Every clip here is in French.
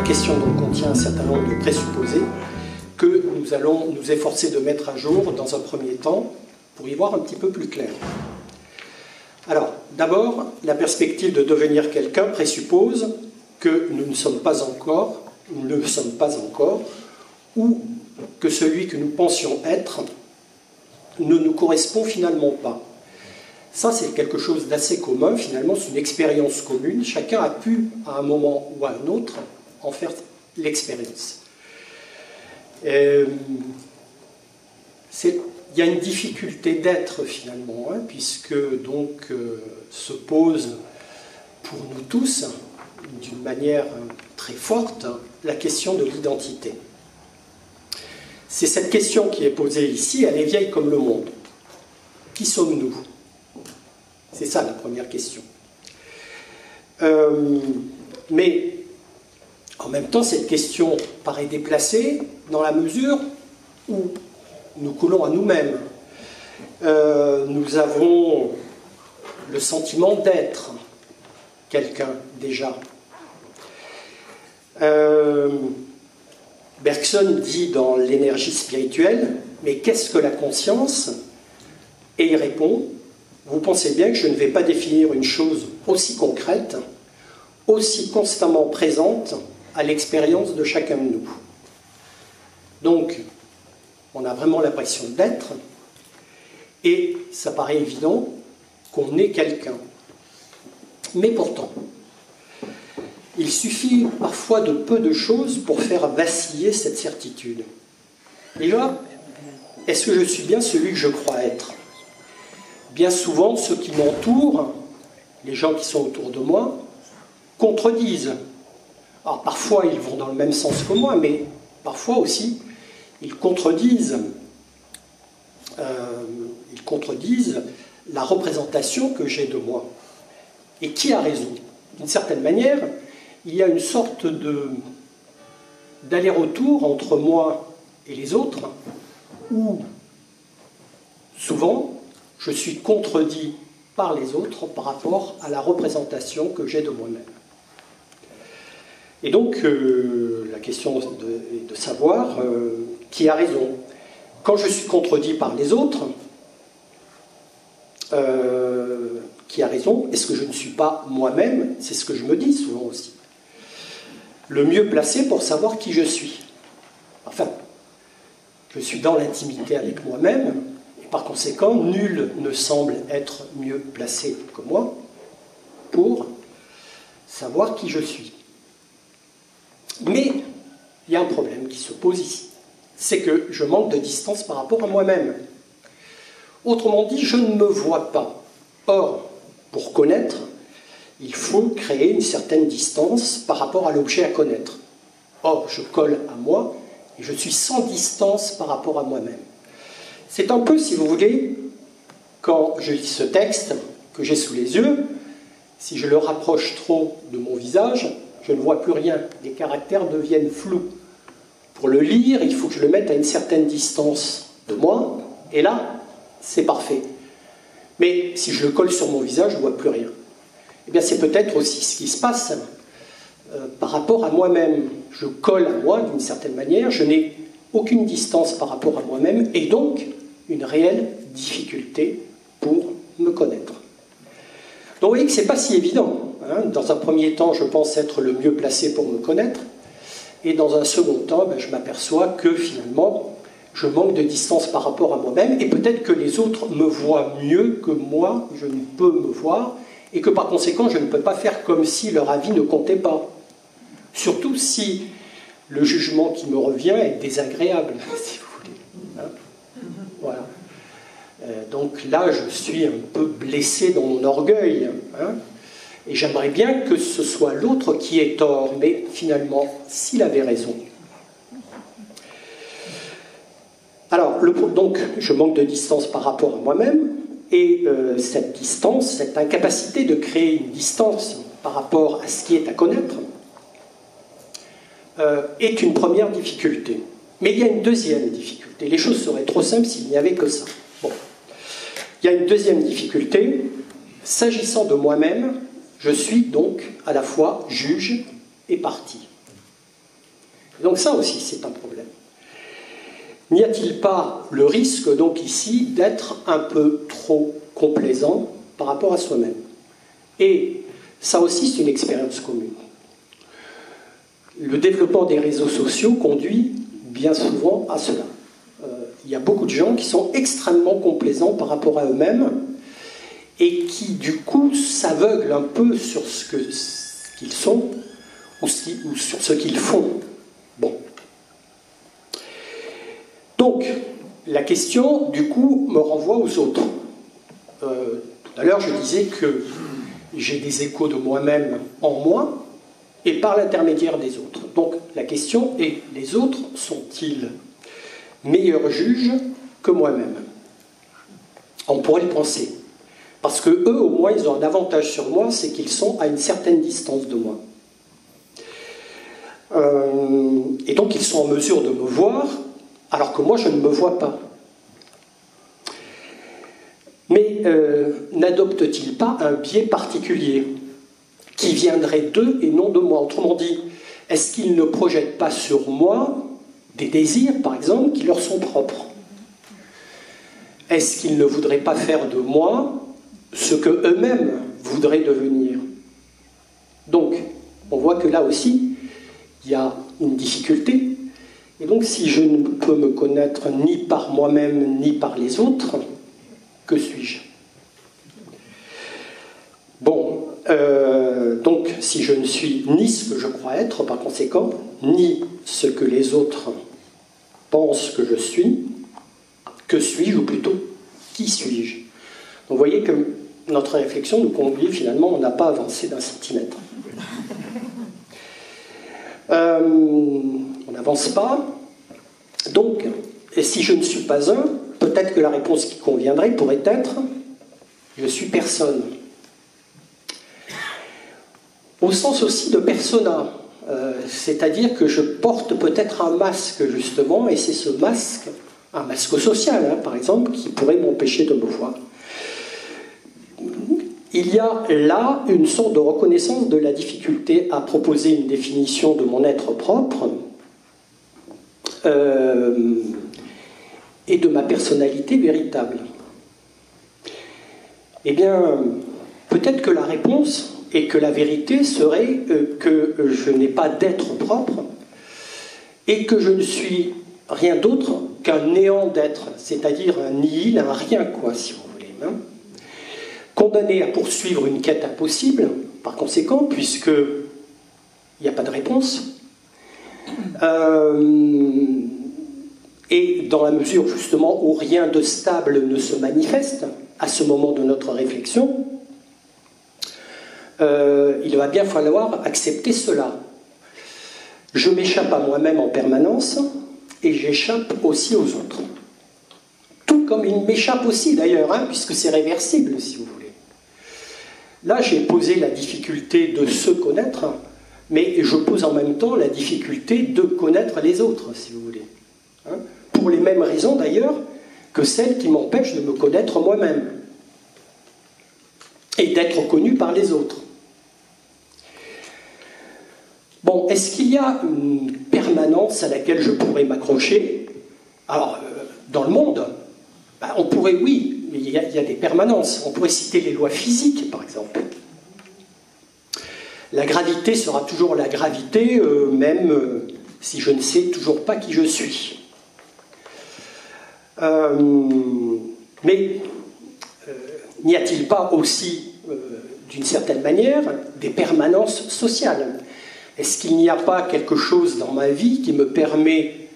question donc contient un certain nombre de présupposés que nous allons nous efforcer de mettre à jour dans un premier temps pour y voir un petit peu plus clair. Alors, d'abord, la perspective de devenir quelqu'un présuppose que nous ne sommes pas encore, ou que celui que nous pensions être ne nous correspond finalement pas. Ça, c'est quelque chose d'assez commun, finalement, c'est une expérience commune. Chacun a pu, à un moment ou à un autre, en faire l'expérience. Il y a une difficulté d'être, finalement, puisque donc se pose pour nous tous, d'une manière très forte, la question de l'identité. C'est cette question qui est posée ici, elle est vieille comme le monde. Qui sommes-nous ? C'est ça la première question. Mais en même temps, cette question paraît déplacée dans la mesure où nous coulons à nous-mêmes. Nous avons le sentiment d'être quelqu'un déjà. Bergson dit dans l'énergie spirituelle, mais qu'est-ce que la conscience ? Et il répond, vous pensez bien que je ne vais pas définir une chose aussi concrète, aussi constamment présente à l'expérience de chacun de nous. Donc, on a vraiment l'impression d'être, et ça paraît évident qu'on est quelqu'un. Mais pourtant, il suffit parfois de peu de choses pour faire vaciller cette certitude. Déjà, est-ce que je suis bien celui que je crois être ? Bien souvent, ceux qui m'entourent, les gens qui sont autour de moi, contredisent. Alors parfois, ils vont dans le même sens que moi, mais parfois aussi, ils contredisent la représentation que j'ai de moi. Et qui a raison ? D'une certaine manière, il y a une sorte d'aller-retour entre moi et les autres, où souvent, je suis contredit par les autres par rapport à la représentation que j'ai de moi-même. Et donc, la question est de savoir qui a raison. Quand je suis contredit par les autres, qui a raison? Est-ce que je ne suis pas moi-même? C'est ce que je me dis souvent aussi. Le mieux placé pour savoir qui je suis. Enfin, je suis dans l'intimité avec moi-même, et par conséquent, nul ne semble être mieux placé que moi pour savoir qui je suis. Mais il y a un problème qui se pose ici. C'est que je manque de distance par rapport à moi-même. Autrement dit, je ne me vois pas. Or, pour connaître, il faut créer une certaine distance par rapport à l'objet à connaître. Or, je colle à moi et je suis sans distance par rapport à moi-même. C'est un peu, si vous voulez, quand je lis ce texte que j'ai sous les yeux, si je le rapproche trop de mon visage, je ne vois plus rien. Les caractères deviennent flous. Pour le lire, il faut que je le mette à une certaine distance de moi, et là, c'est parfait. Mais si je le colle sur mon visage, je ne vois plus rien. Eh bien, c'est peut-être aussi ce qui se passe par rapport à moi-même. Je colle à moi d'une certaine manière, je n'ai aucune distance par rapport à moi-même, et donc une réelle difficulté pour me connaître. Donc vous voyez que ce n'est pas si évident. Dans un premier temps, je pense être le mieux placé pour me connaître, et dans un second temps, je m'aperçois que finalement, je manque de distance par rapport à moi-même, et peut-être que les autres me voient mieux que moi, je ne peux me voir, et que par conséquent, je ne peux pas faire comme si leur avis ne comptait pas. Surtout si le jugement qui me revient est désagréable, si vous voulez. Voilà. Donc là, je suis un peu blessé dans mon orgueil, et j'aimerais bien que ce soit l'autre qui ait tort, mais finalement, s'il avait raison. Alors, donc, je manque de distance par rapport à moi-même, et cette distance, cette incapacité de créer une distance par rapport à ce qui est à connaître, est une première difficulté. Mais il y a une deuxième difficulté. Les choses seraient trop simples s'il n'y avait que ça. Bon. Il y a une deuxième difficulté. S'agissant de moi-même, je suis donc à la fois juge et partie. Donc ça aussi, c'est un problème. N'y a-t-il pas le risque, donc ici, d'être un peu trop complaisant par rapport à soi-même? Et ça aussi, c'est une expérience commune. Le développement des réseaux sociaux conduit bien souvent à cela. Il y a beaucoup de gens qui sont extrêmement complaisants par rapport à eux-mêmes et qui, du coup, s'aveuglent un peu sur ce qu'ils sont ou sur ce qu'ils font. Bon. Donc, la question, du coup, me renvoie aux autres. Tout à l'heure, je disais que j'ai des échos de moi-même en moi et par l'intermédiaire des autres. Donc, la question est, les autres sont-ils meilleurs juges que moi-même? On pourrait le penser. Parce que eux, au moins, ils ont un avantage sur moi, c'est qu'ils sont à une certaine distance de moi. Et donc, ils sont en mesure de me voir, alors que moi, je ne me vois pas. Mais n'adoptent-ils pas un biais particulier qui viendrait d'eux et non de moi? Autrement dit, est-ce qu'ils ne projettent pas sur moi des désirs, par exemple, qui leur sont propres? Est-ce qu'ils ne voudraient pas faire de moi ce que eux-mêmes voudraient devenir? Donc, on voit que là aussi, il y a une difficulté. Et donc, si je ne peux me connaître ni par moi-même, ni par les autres, que suis-je? Bon, donc, si je ne suis ni ce que je crois être, par conséquent, ni ce que les autres pensent que je suis, que suis-je, ou plutôt, qui suis-je? Donc, vous voyez que notre réflexion nous conduit, finalement, on n'a pas avancé d'un centimètre. On n'avance pas. Donc, et si je ne suis pas un, peut-être que la réponse qui conviendrait pourrait être « je suis personne ». Au sens aussi de persona, c'est-à-dire que je porte peut-être un masque, justement, et c'est ce masque, un masque social, hein, par exemple, qui pourrait m'empêcher de me voir. Il y a là une sorte de reconnaissance de la difficulté à proposer une définition de mon être propre et de ma personnalité véritable. Eh bien, peut-être que la réponse et que la vérité serait que je n'ai pas d'être propre et que je ne suis rien d'autre qu'un néant d'être, c'est-à-dire un nihil, un rien, quoi, si vous voulez. Hein. Condamné à poursuivre une quête impossible, par conséquent, puisqu'il n'y a pas de réponse. Et dans la mesure, justement, où rien de stable ne se manifeste, à ce moment de notre réflexion, il va bien falloir accepter cela. Je m'échappe à moi-même en permanence, et j'échappe aussi aux autres. Tout comme il m'échappe aussi, d'ailleurs, hein, puisque c'est réversible, si vous voulez. Là, j'ai posé la difficulté de se connaître, mais je pose en même temps la difficulté de connaître les autres, si vous voulez. Hein, pour les mêmes raisons, d'ailleurs, que celles qui m'empêchent de me connaître moi-même et d'être connu par les autres. Bon, est-ce qu'il y a une permanence à laquelle je pourrais m'accrocher? Alors, dans le monde, on pourrait, oui, mais il y a des permanences. On pourrait citer les lois physiques, par exemple. La gravité sera toujours la gravité, même si je ne sais toujours pas qui je suis. Mais n'y a-t-il pas aussi, d'une certaine manière, des permanences sociales? Est-ce qu'il n'y a pas quelque chose dans ma vie qui me permet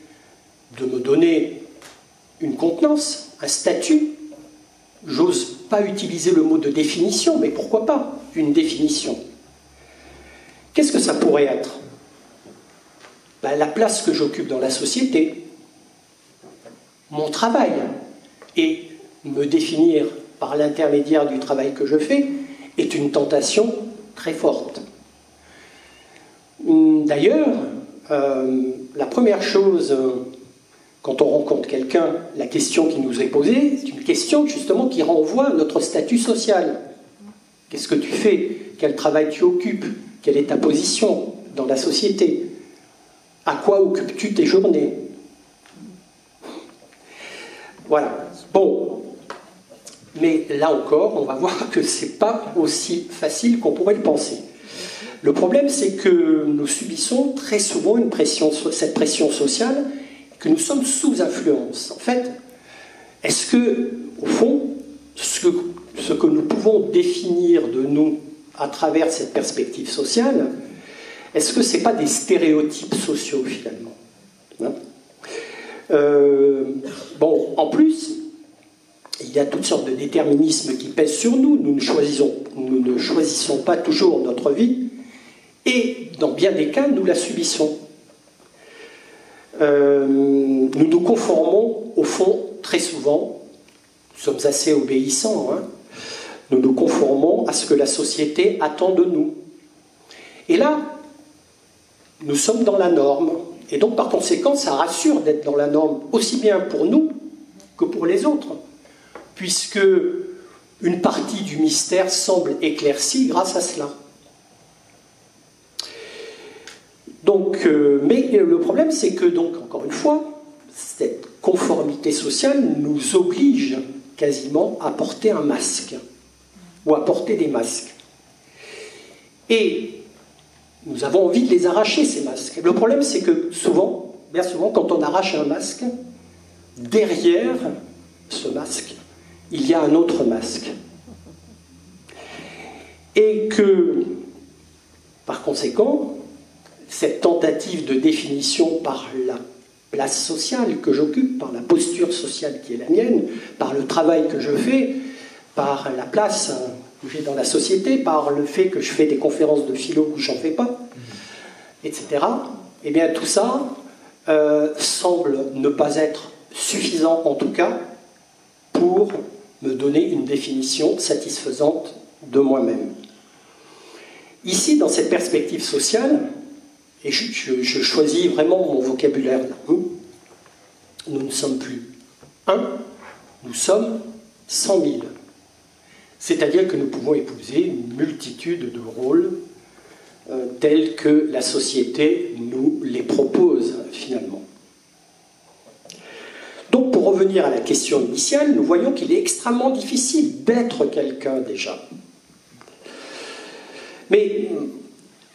de me donner une contenance, un statut? J'ose pas utiliser le mot de définition, mais pourquoi pas une définition? Qu'est-ce que ça pourrait être? La place que j'occupe dans la société, mon travail, et me définir par l'intermédiaire du travail que je fais est une tentation très forte. D'ailleurs, la première chose, quand on rencontre quelqu'un, la question qui nous est posée, c'est une question justement qui renvoie à notre statut social. Qu'est-ce que tu fais? Quel travail tu occupes? Quelle est ta position dans la société? À quoi occupes-tu tes journées? Voilà. Bon. Mais là encore, on va voir que ce n'est pas aussi facile qu'on pourrait le penser. Le problème, c'est que nous subissons très souvent cette pression sociale, que nous sommes sous influence. En fait, est-ce que, au fond, ce que nous pouvons définir de nous à travers cette perspective sociale, est-ce que ce n'est pas des stéréotypes sociaux, finalement, hein? Bon, en plus, il y a toutes sortes de déterminismes qui pèsent sur nous. Nous ne choisissons pas toujours notre vie, et dans bien des cas, nous la subissons. Nous nous conformons, au fond, très souvent, nous sommes assez obéissants, hein, nous nous conformons à ce que la société attend de nous. Et là, nous sommes dans la norme. Et donc, par conséquent, ça rassure d'être dans la norme, aussi bien pour nous que pour les autres, puisque une partie du mystère semble éclaircie grâce à cela. Donc, mais le problème, c'est que, donc, encore une fois, cette conformité sociale nous oblige quasiment à porter un masque, ou à porter des masques. Et nous avons envie de les arracher, ces masques. Le problème, c'est que souvent, bien souvent, quand on arrache un masque, derrière ce masque, il y a un autre masque. Et que, par conséquent, cette tentative de définition par la place sociale que j'occupe, par la posture sociale qui est la mienne, par le travail que je fais, par la place que j'ai dans la société, par le fait que je fais des conférences de philo où j'en fais pas, etc. Eh bien, tout ça semble ne pas être suffisant, en tout cas, pour me donner une définition satisfaisante de moi-même. Ici, dans cette perspective sociale, et je choisis vraiment mon vocabulaire là, nous ne sommes plus un, nous sommes 100 000. C'est-à-dire que nous pouvons épouser une multitude de rôles tels que la société nous les propose finalement. Donc pour revenir à la question initiale, nous voyons qu'il est extrêmement difficile d'être quelqu'un déjà. Mais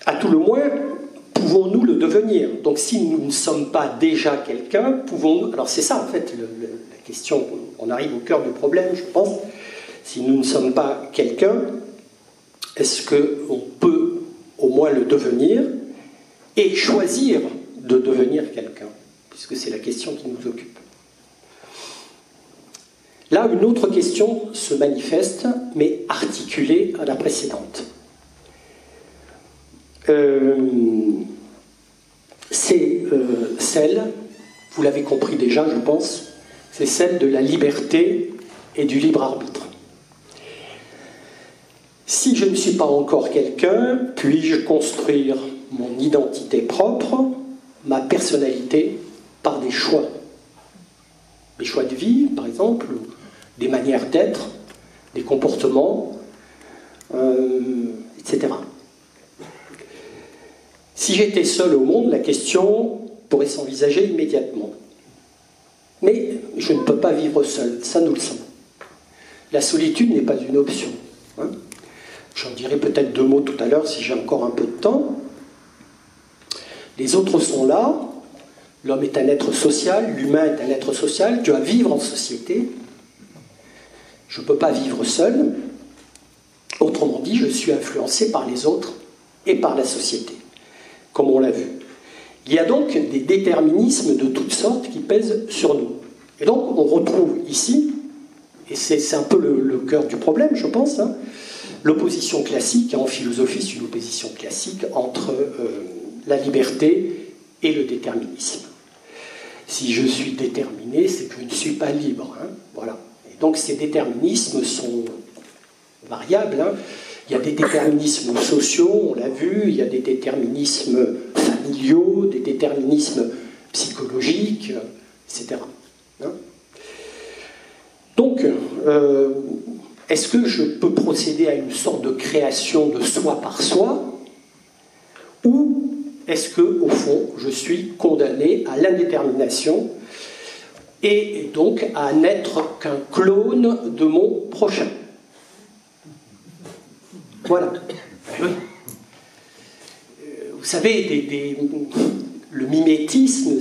à tout le moins, pouvons-nous le devenir? Donc si nous ne sommes pas déjà quelqu'un, pouvons-nous... Alors c'est ça en fait la question, on arrive au cœur du problème, je pense. Si nous ne sommes pas quelqu'un, est-ce qu'on peut au moins le devenir et choisir de devenir quelqu'un? Puisque c'est la question qui nous occupe. Là, une autre question se manifeste, mais articulée à la précédente. C'est celle, vous l'avez compris déjà, je pense, c'est celle de la liberté et du libre arbitre. Si je ne suis pas encore quelqu'un, puis-je construire mon identité propre, ma personnalité, par des choix? Des choix de vie, par exemple, des manières d'être, des comportements, etc. Si j'étais seul au monde, la question pourrait s'envisager immédiatement. Mais je ne peux pas vivre seul, ça nous le savons. La solitude n'est pas une option. Hein. J'en dirai peut-être 2 mots tout à l'heure si j'ai encore un peu de temps. Les autres sont là. L'homme est un être social, l'humain est un être social. Je dois vivre en société. Je ne peux pas vivre seul. Autrement dit, je suis influencé par les autres et par la société, comme on l'a vu. Il y a donc des déterminismes de toutes sortes qui pèsent sur nous. Et donc, on retrouve ici, et c'est un peu le cœur du problème, je pense, hein, l'opposition classique, en philosophie, c'est une opposition classique entre la liberté et le déterminisme. Si je suis déterminé, c'est que je ne suis pas libre. Hein, voilà. Et donc ces déterminismes sont variables. Hein. Il y a des déterminismes sociaux, on l'a vu, il y a des déterminismes familiaux, des déterminismes psychologiques, etc. Hein. Donc, est-ce que je peux procéder à une sorte de création de soi par soi, ou est-ce que, au fond, je suis condamné à l'indétermination et donc à n'être qu'un clone de mon prochain? Voilà. Oui. Vous savez, le mimétisme,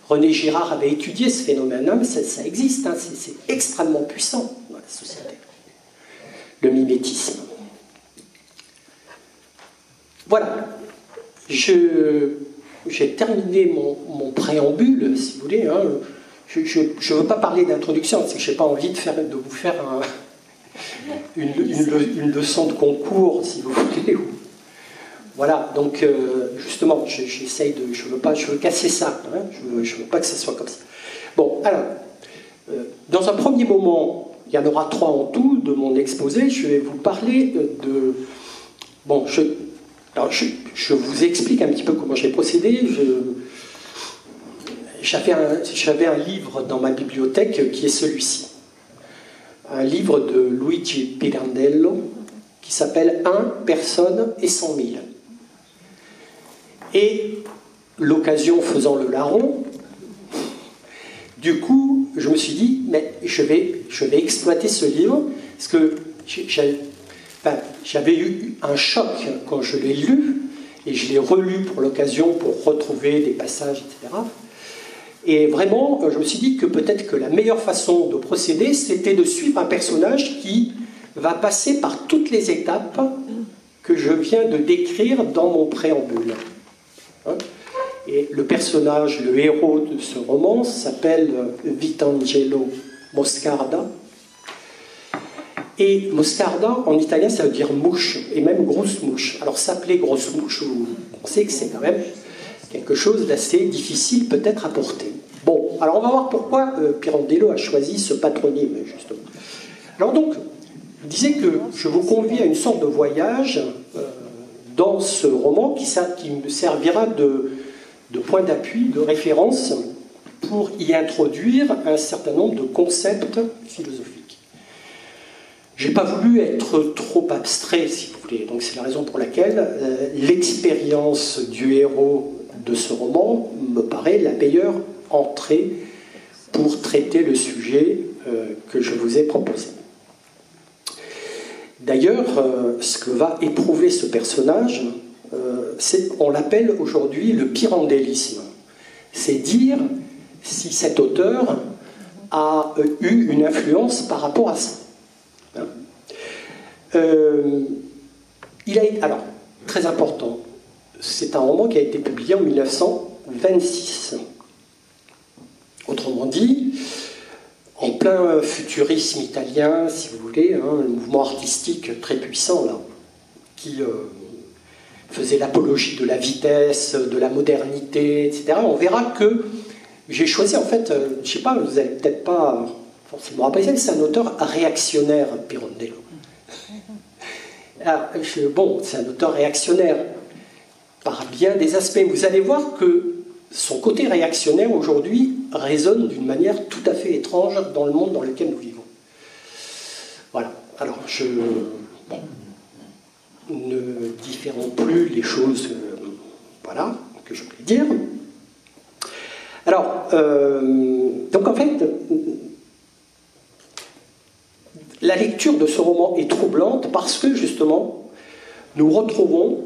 René Girard avait étudié ce phénomène, mais ça existe, hein, c'est extrêmement puissant dans la société. Le mimétisme. Voilà. J'ai terminé mon préambule, si vous voulez. Hein. Je ne veux pas parler d'introduction, parce que je n'ai pas envie de vous faire une leçon de concours, si vous voulez. Voilà, donc justement, j'essaye de... Je veux casser ça, hein, je veux pas que ça soit comme ça. Bon, alors, dans un premier moment, il y en aura 3 en tout de mon exposé, je vais vous parler de... Bon, je vous explique un petit peu comment j'ai procédé. J'avais un livre dans ma bibliothèque qui est celui-ci. Un livre de Luigi Pirandello qui s'appelle « 1, personne et 100 000 ». Et l'occasion faisant le larron, du coup, je me suis dit, mais je vais exploiter ce livre, parce que j'avais eu un choc quand je l'ai lu, et je l'ai relu pour l'occasion pour retrouver des passages, etc. Et vraiment, je me suis dit que peut-être que la meilleure façon de procéder, c'était de suivre un personnage qui va passer par toutes les étapes que je viens de décrire dans mon préambule. Et le personnage, le héros de ce roman s'appelle Vitangelo Moscarda. Et Moscarda, en italien, ça veut dire mouche, et même grosse mouche. Alors s'appeler grosse mouche, on sait que c'est quand même quelque chose d'assez difficile peut-être à porter. Bon, alors on va voir pourquoi Pirandello a choisi ce patronyme, justement. Alors donc, je disais que je vous convie à une sorte de voyage dans ce roman qui me servira de point d'appui, de référence, pour y introduire un certain nombre de concepts philosophiques. Je n'ai pas voulu être trop abstrait, si vous voulez, donc c'est la raison pour laquelle l'expérience du héros de ce roman me paraît la meilleure entrée pour traiter le sujet que je vous ai proposé. D'ailleurs, ce que va éprouver ce personnage, on l'appelle aujourd'hui le pirandellisme. C'est dire si cet auteur a eu une influence par rapport à ça. Alors, très important, c'est un roman qui a été publié en 1926. Autrement dit, en plein futurisme italien, si vous voulez, un mouvement artistique très puissant, là, qui faisait l'apologie de la vitesse, de la modernité, etc. On verra que j'ai choisi, en fait, je ne sais pas, vous n'allez peut-être pas forcément apprécier, c'est un auteur réactionnaire, Pirandello. Alors, bon, c'est un auteur réactionnaire par bien des aspects. Vous allez voir que son côté réactionnaire aujourd'hui résonne d'une manière tout à fait étrange dans le monde dans lequel nous vivons. Voilà. Alors, ne différons plus les choses voilà, que je voulais dire. Alors, donc en fait, la lecture de ce roman est troublante parce que justement, nous retrouvons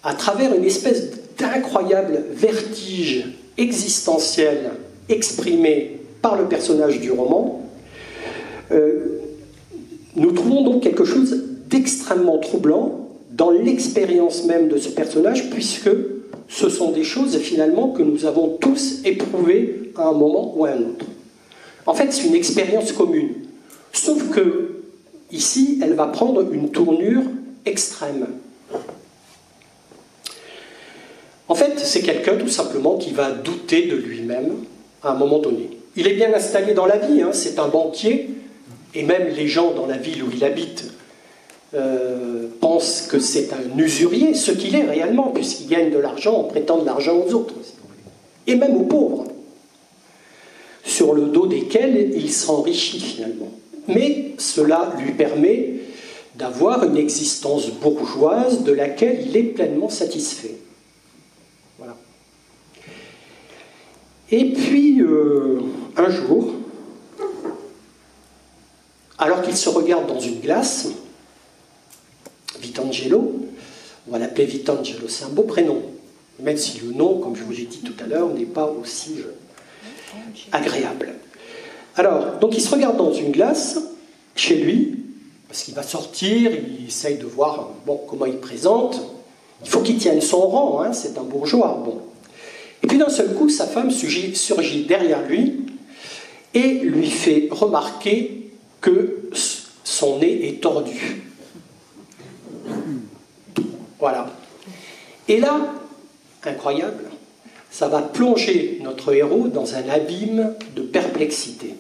à travers une espèce d'incroyable vertige existentiel exprimé par le personnage du roman, nous trouvons donc quelque chose d'extrêmement troublant dans l'expérience même de ce personnage, puisque ce sont des choses finalement que nous avons tous éprouvées à un moment ou à un autre. En fait, c'est une expérience commune, sauf que ici, elle va prendre une tournure extrême. En fait, c'est quelqu'un tout simplement qui va douter de lui-même à un moment donné. Il est bien installé dans la vie, hein, c'est un banquier, et même les gens dans la ville où il habite pensent que c'est un usurier, ce qu'il est réellement, puisqu'il gagne de l'argent en prêtant de l'argent aux autres, et même aux pauvres, sur le dos desquels il s'enrichit finalement. Mais cela lui permet d'avoir une existence bourgeoise de laquelle il est pleinement satisfait. Voilà. Et puis, un jour, alors qu'il se regarde dans une glace, Vitangelo, on va l'appeler Vitangelo, c'est un beau prénom, même si le nom, comme je vous ai dit tout à l'heure, n'est pas aussi agréable. Alors, donc il se regarde dans une glace, chez lui, parce qu'il va sortir, il essaye de voir comment il présente. Il faut qu'il tienne son rang, hein, c'est un bourgeois. Bon. Et puis d'un seul coup, sa femme surgit derrière lui et lui fait remarquer que son nez est tordu. Voilà. Et là, incroyable, ça va plonger notre héros dans un abîme de perplexité.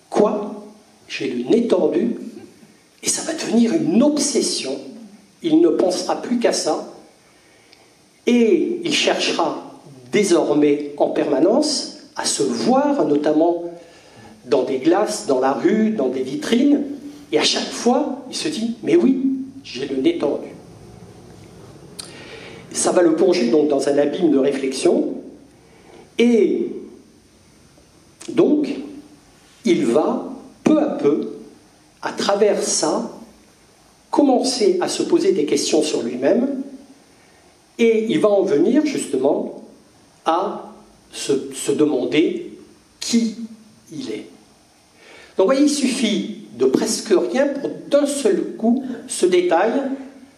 Quoi? J'ai le nez tordu et ça va devenir une obsession. Il ne pensera plus qu'à ça et il cherchera désormais en permanence à se voir, notamment dans des glaces, dans la rue, dans des vitrines, et à chaque fois, il se dit « mais oui, j'ai le nez tordu ». Ça va le plonger donc dans un abîme de réflexion, et donc, il va, peu à peu, à travers ça, commencer à se poser des questions sur lui-même, et il va en venir justement à se demander qui il est. Donc, vous voyez, il suffit de presque rien pour d'un seul coup, ce détail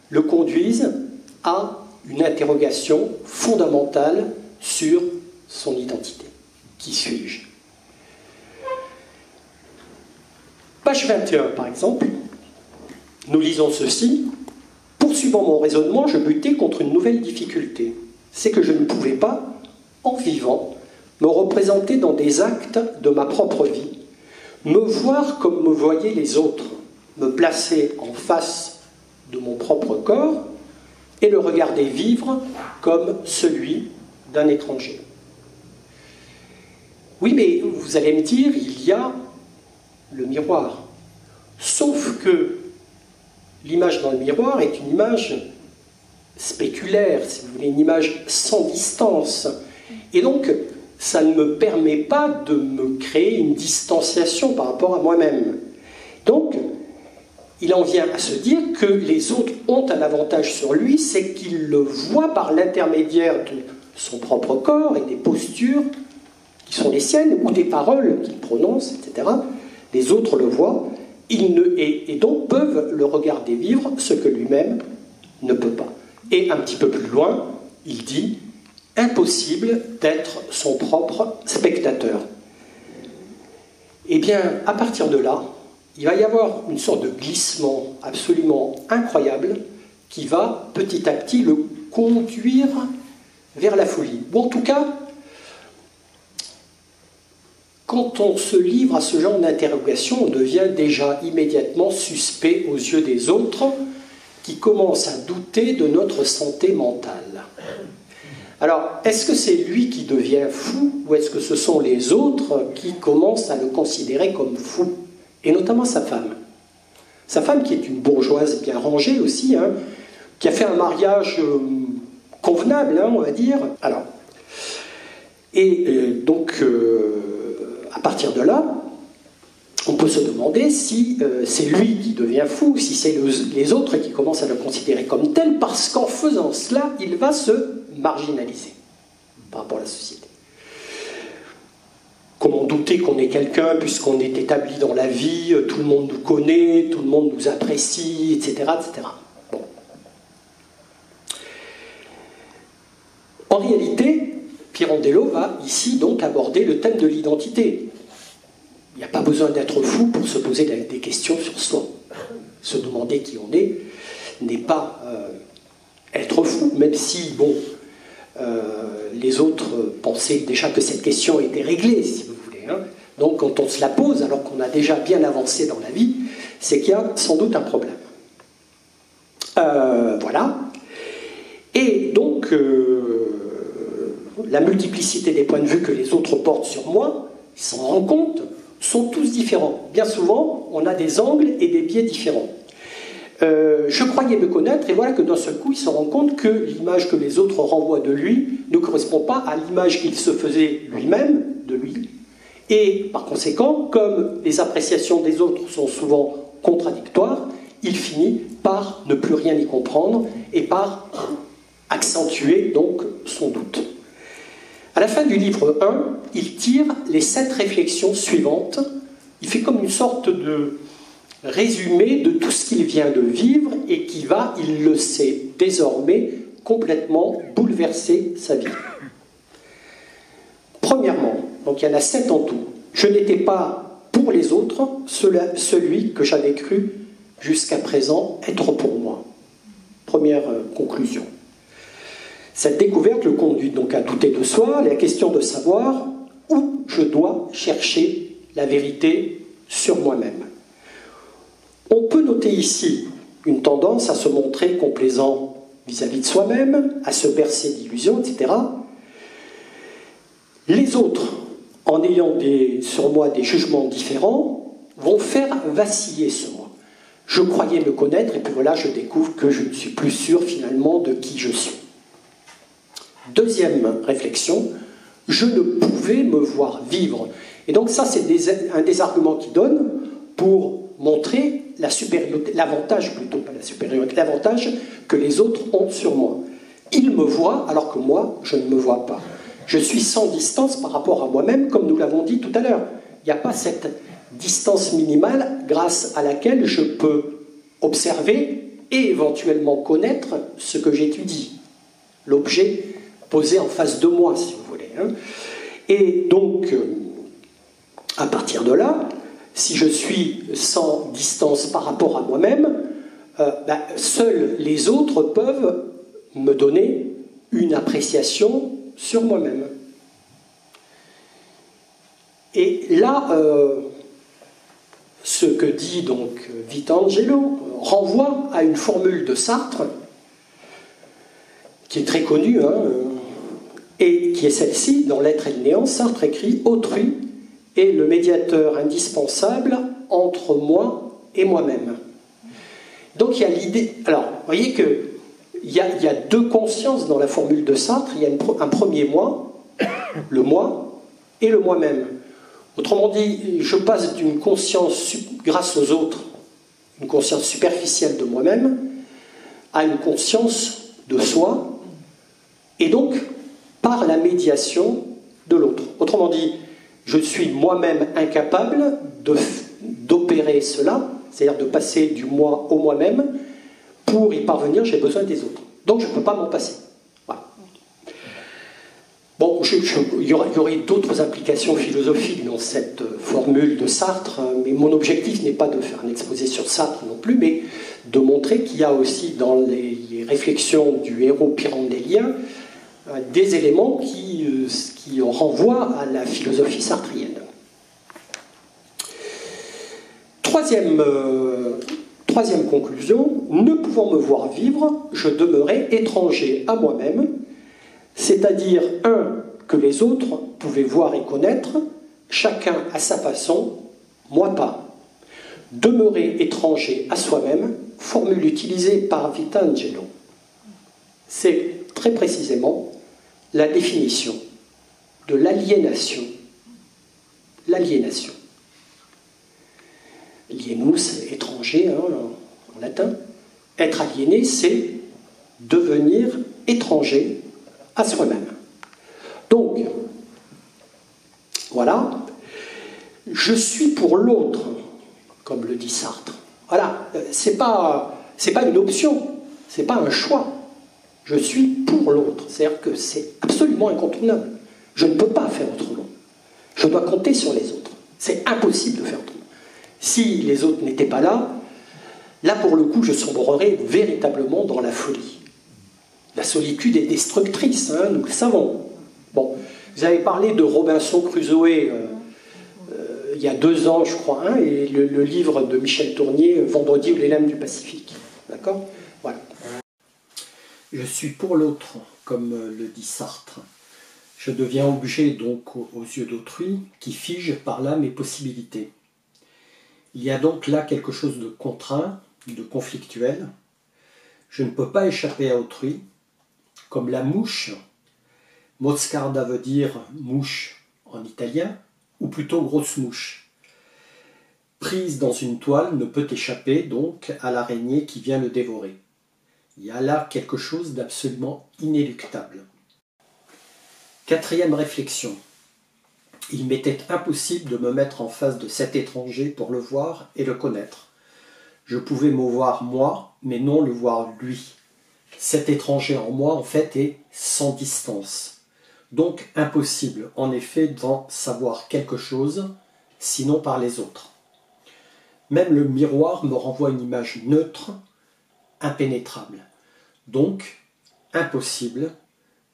le conduise à une interrogation fondamentale sur son identité. Qui suis-je? Page 21, par exemple, nous lisons ceci. Poursuivant mon raisonnement, je butais contre une nouvelle difficulté. C'est que je ne pouvais pas, en vivant, me représenter dans des actes de ma propre vie, me voir comme me voyaient les autres, me placer en face de mon propre corps et le regarder vivre comme celui d'un étranger. Oui, mais vous allez me dire, il y a le miroir. Sauf que l'image dans le miroir est une image spéculaire, si vous voulez, une image sans distance. Et donc, ça ne me permet pas de me créer une distanciation par rapport à moi-même. Donc, il en vient à se dire que les autres ont un avantage sur lui, c'est qu'il le voit par l'intermédiaire de son propre corps et des postures qui sont les siennes, ou des paroles qu'il prononce, etc. Les autres le voient, et donc peuvent le regarder vivre, ce que lui-même ne peut pas. Et un petit peu plus loin, il dit « impossible d'être son propre spectateur ». Eh bien, à partir de là, il va y avoir une sorte de glissement absolument incroyable qui va petit à petit le conduire vers la folie. Ou en tout cas, quand on se livre à ce genre d'interrogation, on devient déjà immédiatement suspect aux yeux des autres qui commencent à douter de notre santé mentale. Alors, est-ce que c'est lui qui devient fou ou est-ce que ce sont les autres qui commencent à le considérer comme fou? Et notamment sa femme. Sa femme qui est une bourgeoise bien rangée aussi, hein, qui a fait un mariage convenable, hein, on va dire. Alors, donc, à partir de là, on peut se demander si c'est lui qui devient fou, si c'est les autres qui commencent à le considérer comme tel, parce qu'en faisant cela, il va se marginaliser par rapport à la société. Comment douter qu'on est quelqu'un puisqu'on est établi dans la vie, tout le monde nous connaît, tout le monde nous apprécie, etc. etc. Bon. En réalité, Pirandello va ici donc aborder le thème de l'identité. Il n'y a pas besoin d'être fou pour se poser des questions sur soi. Se demander qui on est n'est pas être fou, même si, bon, les autres pensaient déjà que cette question était réglée, si vous voulez. Hein. Donc quand on se la pose, alors qu'on a déjà bien avancé dans la vie, c'est qu'il y a sans doute un problème. Voilà. Et donc, la multiplicité des points de vue que les autres portent sur moi, ils s'en rendent compte, sont tous différents. Bien souvent, on a des angles et des biais différents. Je croyais me connaître, et voilà que d'un seul coup, il se rend compte que l'image que les autres renvoient de lui ne correspond pas à l'image qu'il se faisait lui-même, de lui. Et par conséquent, comme les appréciations des autres sont souvent contradictoires, il finit par ne plus rien y comprendre et par accentuer donc son doute. À la fin du livre 1, il tire les 7 réflexions suivantes. Il fait comme une sorte de résumé de tout ce qu'il vient de vivre et qui va, il le sait désormais, complètement bouleverser sa vie. Premièrement, donc il y en a 7 en tout, je n'étais pas pour les autres celui que j'avais cru jusqu'à présent être pour moi. Première conclusion. Cette découverte le conduit donc à douter de soi, la question de savoir où je dois chercher la vérité sur moi-même. On peut noter ici une tendance à se montrer complaisant vis-à-vis de soi-même, à se bercer d'illusions, etc. Les autres, en ayant sur moi des jugements différents, vont faire vaciller ce moi. Je croyais me connaître, et puis voilà, je découvre que je ne suis plus sûr finalement de qui je suis. Deuxième réflexion, je ne pouvais me voir vivre. Et donc ça, c'est un des arguments qu'il donne pour montrer la supériorité, l'avantage plutôt, pas la supériorité, l'avantage que les autres ont sur moi. Ils me voient alors que moi, je ne me vois pas. Je suis sans distance par rapport à moi-même, comme nous l'avons dit tout à l'heure. Il n'y a pas cette distance minimale grâce à laquelle je peux observer et éventuellement connaître ce que j'étudie. L'objet posé en face de moi, si vous voulez. Et donc, à partir de là, si je suis sans distance par rapport à moi-même, seuls les autres peuvent me donner une appréciation sur moi-même. Et là, ce que dit donc Vitangelo renvoie à une formule de Sartre qui est très connue, et qui est celle-ci, dans L'être et le néant. Sartre écrit « Autrui est le médiateur indispensable entre moi et moi-même ». Donc il y a l'idée... Alors, vous voyez qu'il y a 2 consciences dans la formule de Sartre. Il y a un premier moi, le moi, et le moi-même. Autrement dit, je passe d'une conscience, grâce aux autres, une conscience superficielle de moi-même, à une conscience de soi, et donc par la médiation de l'autre. Autrement dit, je suis moi-même incapable d'opérer cela, c'est-à-dire de passer du moi au moi-même. Pour y parvenir, j'ai besoin des autres. Donc je ne peux pas m'en passer. Voilà. Bon, il y aurait d'autres implications philosophiques dans cette formule de Sartre, mais mon objectif n'est pas de faire un exposé sur Sartre non plus, mais de montrer qu'il y a aussi dans les réflexions du héros pyrrhondélien des éléments qui renvoient à la philosophie sartrienne. Troisième conclusion, ne pouvant me voir vivre, je demeurais étranger à moi-même, c'est-à-dire que les autres pouvaient voir et connaître, chacun à sa façon, moi pas. Demeurer étranger à soi-même, formule utilisée par Vitangelo. C'est très précisément la définition de l'aliénation. L'aliénation. Alienus, étranger, en latin. Être aliéné, c'est devenir étranger à soi-même. Donc, voilà, je suis pour l'autre, comme le dit Sartre. Voilà, c'est pas une option, c'est pas un choix. Je suis pour l'autre, c'est-à-dire que c'est absolument incontournable. Je ne peux pas faire autrement. Je dois compter sur les autres. C'est impossible de faire autrement. Si les autres n'étaient pas là, là pour le coup, je sombrerais véritablement dans la folie. La solitude est destructrice, nous le savons. Bon, vous avez parlé de Robinson Crusoe il y a 2 ans, je crois, et le livre de Michel Tournier, Vendredi ou les lames du Pacifique. D'accord ? Voilà. Je suis pour l'autre, comme le dit Sartre. Je deviens objet donc aux yeux d'autrui, qui fige par là mes possibilités. Il y a donc là quelque chose de contraint, de conflictuel. Je ne peux pas échapper à autrui, comme la mouche. Moscarda veut dire mouche en italien, ou plutôt grosse mouche. Prise dans une toile, ne peut échapper donc à l'araignée qui vient le dévorer. Il y a là quelque chose d'absolument inéluctable. Quatrième réflexion. Il m'était impossible de me mettre en face de cet étranger pour le voir et le connaître. Je pouvais me voir moi, mais non le voir lui. Cet étranger en moi, en fait, est sans distance. Donc impossible, en effet, d'en savoir quelque chose, sinon par les autres. Même le miroir me renvoie une image neutre, impénétrable. Donc, impossible,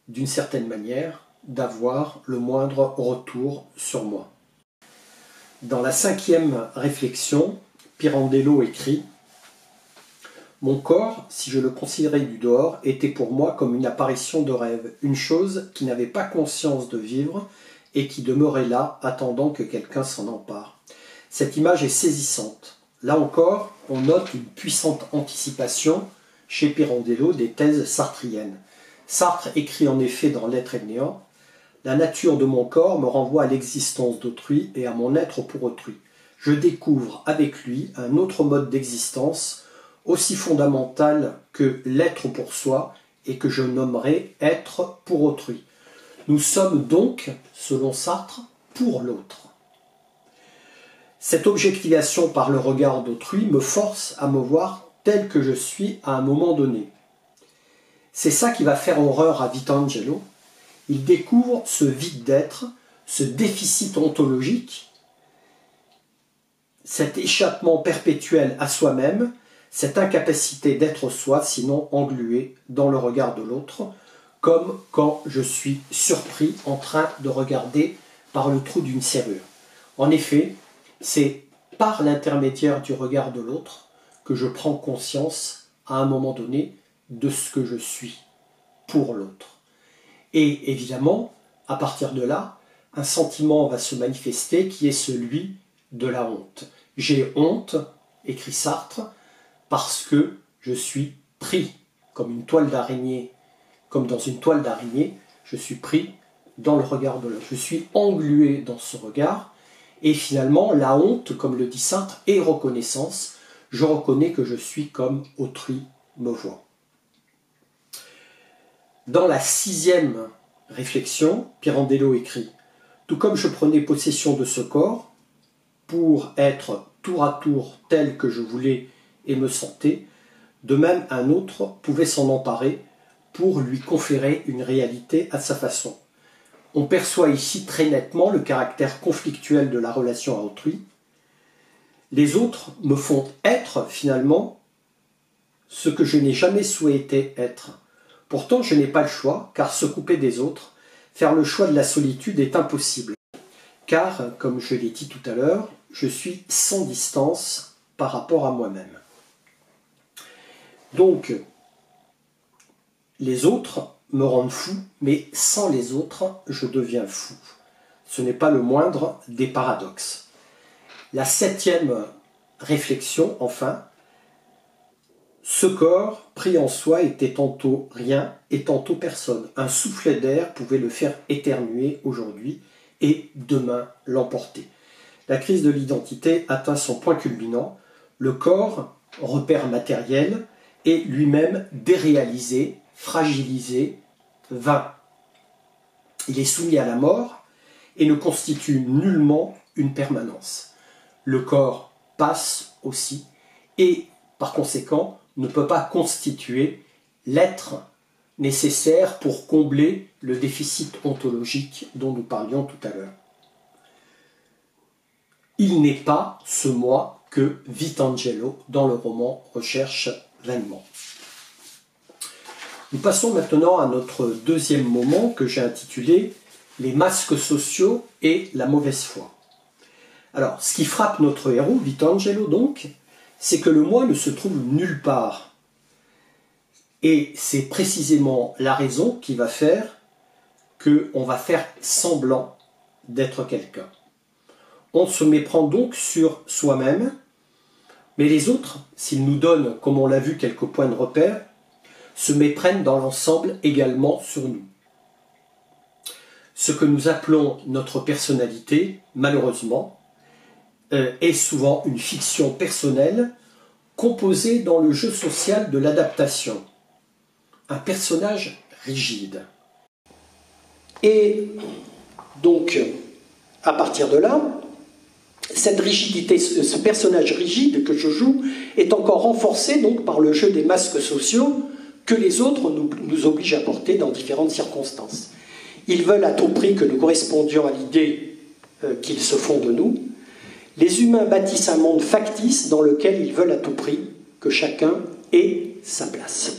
d'une certaine manière, d'avoir le moindre retour sur moi. Dans la cinquième réflexion, Pirandello écrit « Mon corps, si je le considérais du dehors, était pour moi comme une apparition de rêve, une chose qui n'avait pas conscience de vivre et qui demeurait là, attendant que quelqu'un s'en empare. Cette image est saisissante. Là encore, on note une puissante anticipation chez Pirandello des thèses sartriennes. Sartre écrit en effet dans L'être et le néant « La nature de mon corps me renvoie à l'existence d'autrui et à mon être pour autrui. Je découvre avec lui un autre mode d'existence aussi fondamental que l'être pour soi et que je nommerai être pour autrui. Nous sommes donc, selon Sartre, pour l'autre. Cette objectivation par le regard d'autrui me force à me voir tel que je suis à un moment donné. C'est ça qui va faire horreur à Vitangelo. Il découvre ce vide d'être, ce déficit ontologique, cet échappement perpétuel à soi-même, cette incapacité d'être soi, sinon englué dans le regard de l'autre, comme quand je suis surpris en train de regarder par le trou d'une serrure. En effet, c'est par l'intermédiaire du regard de l'autre que je prends conscience, à un moment donné, de ce que je suis pour l'autre. Et évidemment, à partir de là, un sentiment va se manifester qui est celui de la honte. J'ai honte, écrit Sartre, parce que je suis pris comme une toile d'araignée, comme dans une toile d'araignée, je suis pris dans le regard de l'autre. Je suis englué dans ce regard, et finalement, la honte, comme le dit Sartre, est reconnaissance. Je reconnais que je suis comme autrui me voit. Dans la sixième réflexion, Pirandello écrit « Tout comme je prenais possession de ce corps, pour être tour à tour tel que je voulais et me sentais, de même un autre pouvait s'en emparer pour lui conférer une réalité à sa façon. On perçoit ici très nettement le caractère conflictuel de la relation à autrui. Les autres me font être finalement ce que je n'ai jamais souhaité être. Pourtant, je n'ai pas le choix, car se couper des autres, faire le choix de la solitude est impossible. Car, comme je l'ai dit tout à l'heure, je suis sans distance par rapport à moi-même. Donc, les autres me rendent fou, mais sans les autres, je deviens fou. Ce n'est pas le moindre des paradoxes. La septième réflexion, enfin, ce corps pris en soi était tantôt rien et tantôt personne. Un soufflet d'air pouvait le faire éternuer aujourd'hui et demain l'emporter. La crise de l'identité atteint son point culminant. Le corps, repère matériel, est lui-même déréalisé, fragilisé, vain. Il est soumis à la mort et ne constitue nullement une permanence. Le corps passe aussi et, par conséquent, ne peut pas constituer l'être nécessaire pour combler le déficit ontologique dont nous parlions tout à l'heure. Il n'est pas ce moi que Vitangelo, dans le roman, recherche vainement. Nous passons maintenant à notre deuxième moment que j'ai intitulé « Les masques sociaux et la mauvaise foi ». Alors, ce qui frappe notre héros, Vitangelo donc, c'est que le moi ne se trouve nulle part. Et c'est précisément la raison qui va faire qu'on va faire semblant d'être quelqu'un. On se méprend donc sur soi-même, Mais les autres, s'ils nous donnent, comme on l'a vu, quelques points de repère, se méprennent dans l'ensemble également sur nous. Ce que nous appelons notre personnalité, malheureusement, est souvent une fiction personnelle composée dans le jeu social de l'adaptation. Un personnage rigide. Et donc, à partir de là, cette rigidité, ce personnage rigide que je joue, est encore renforcé donc par le jeu des masques sociaux que les autres nous obligent à porter dans différentes circonstances. Ils veulent à tout prix que nous correspondions à l'idée qu'ils se font de nous. Les humains bâtissent un monde factice dans lequel ils veulent à tout prix que chacun ait sa place.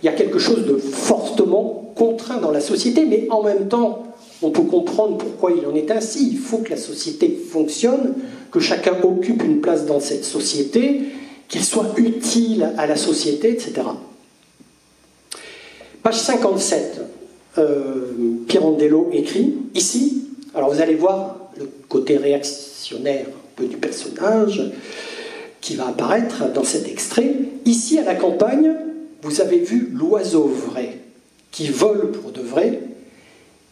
Il y a quelque chose de fortement contraint dans la société, mais en même temps, on peut comprendre pourquoi il en est ainsi. Il faut que la société fonctionne, que chacun occupe une place dans cette société, qu'il soit utile à la société, etc. Page 57, Pirandello écrit, ici, alors vous allez voir le côté réactionnaire un peu du personnage qui va apparaître dans cet extrait. Ici, à la campagne, vous avez vu l'oiseau vrai, qui vole pour de vrai,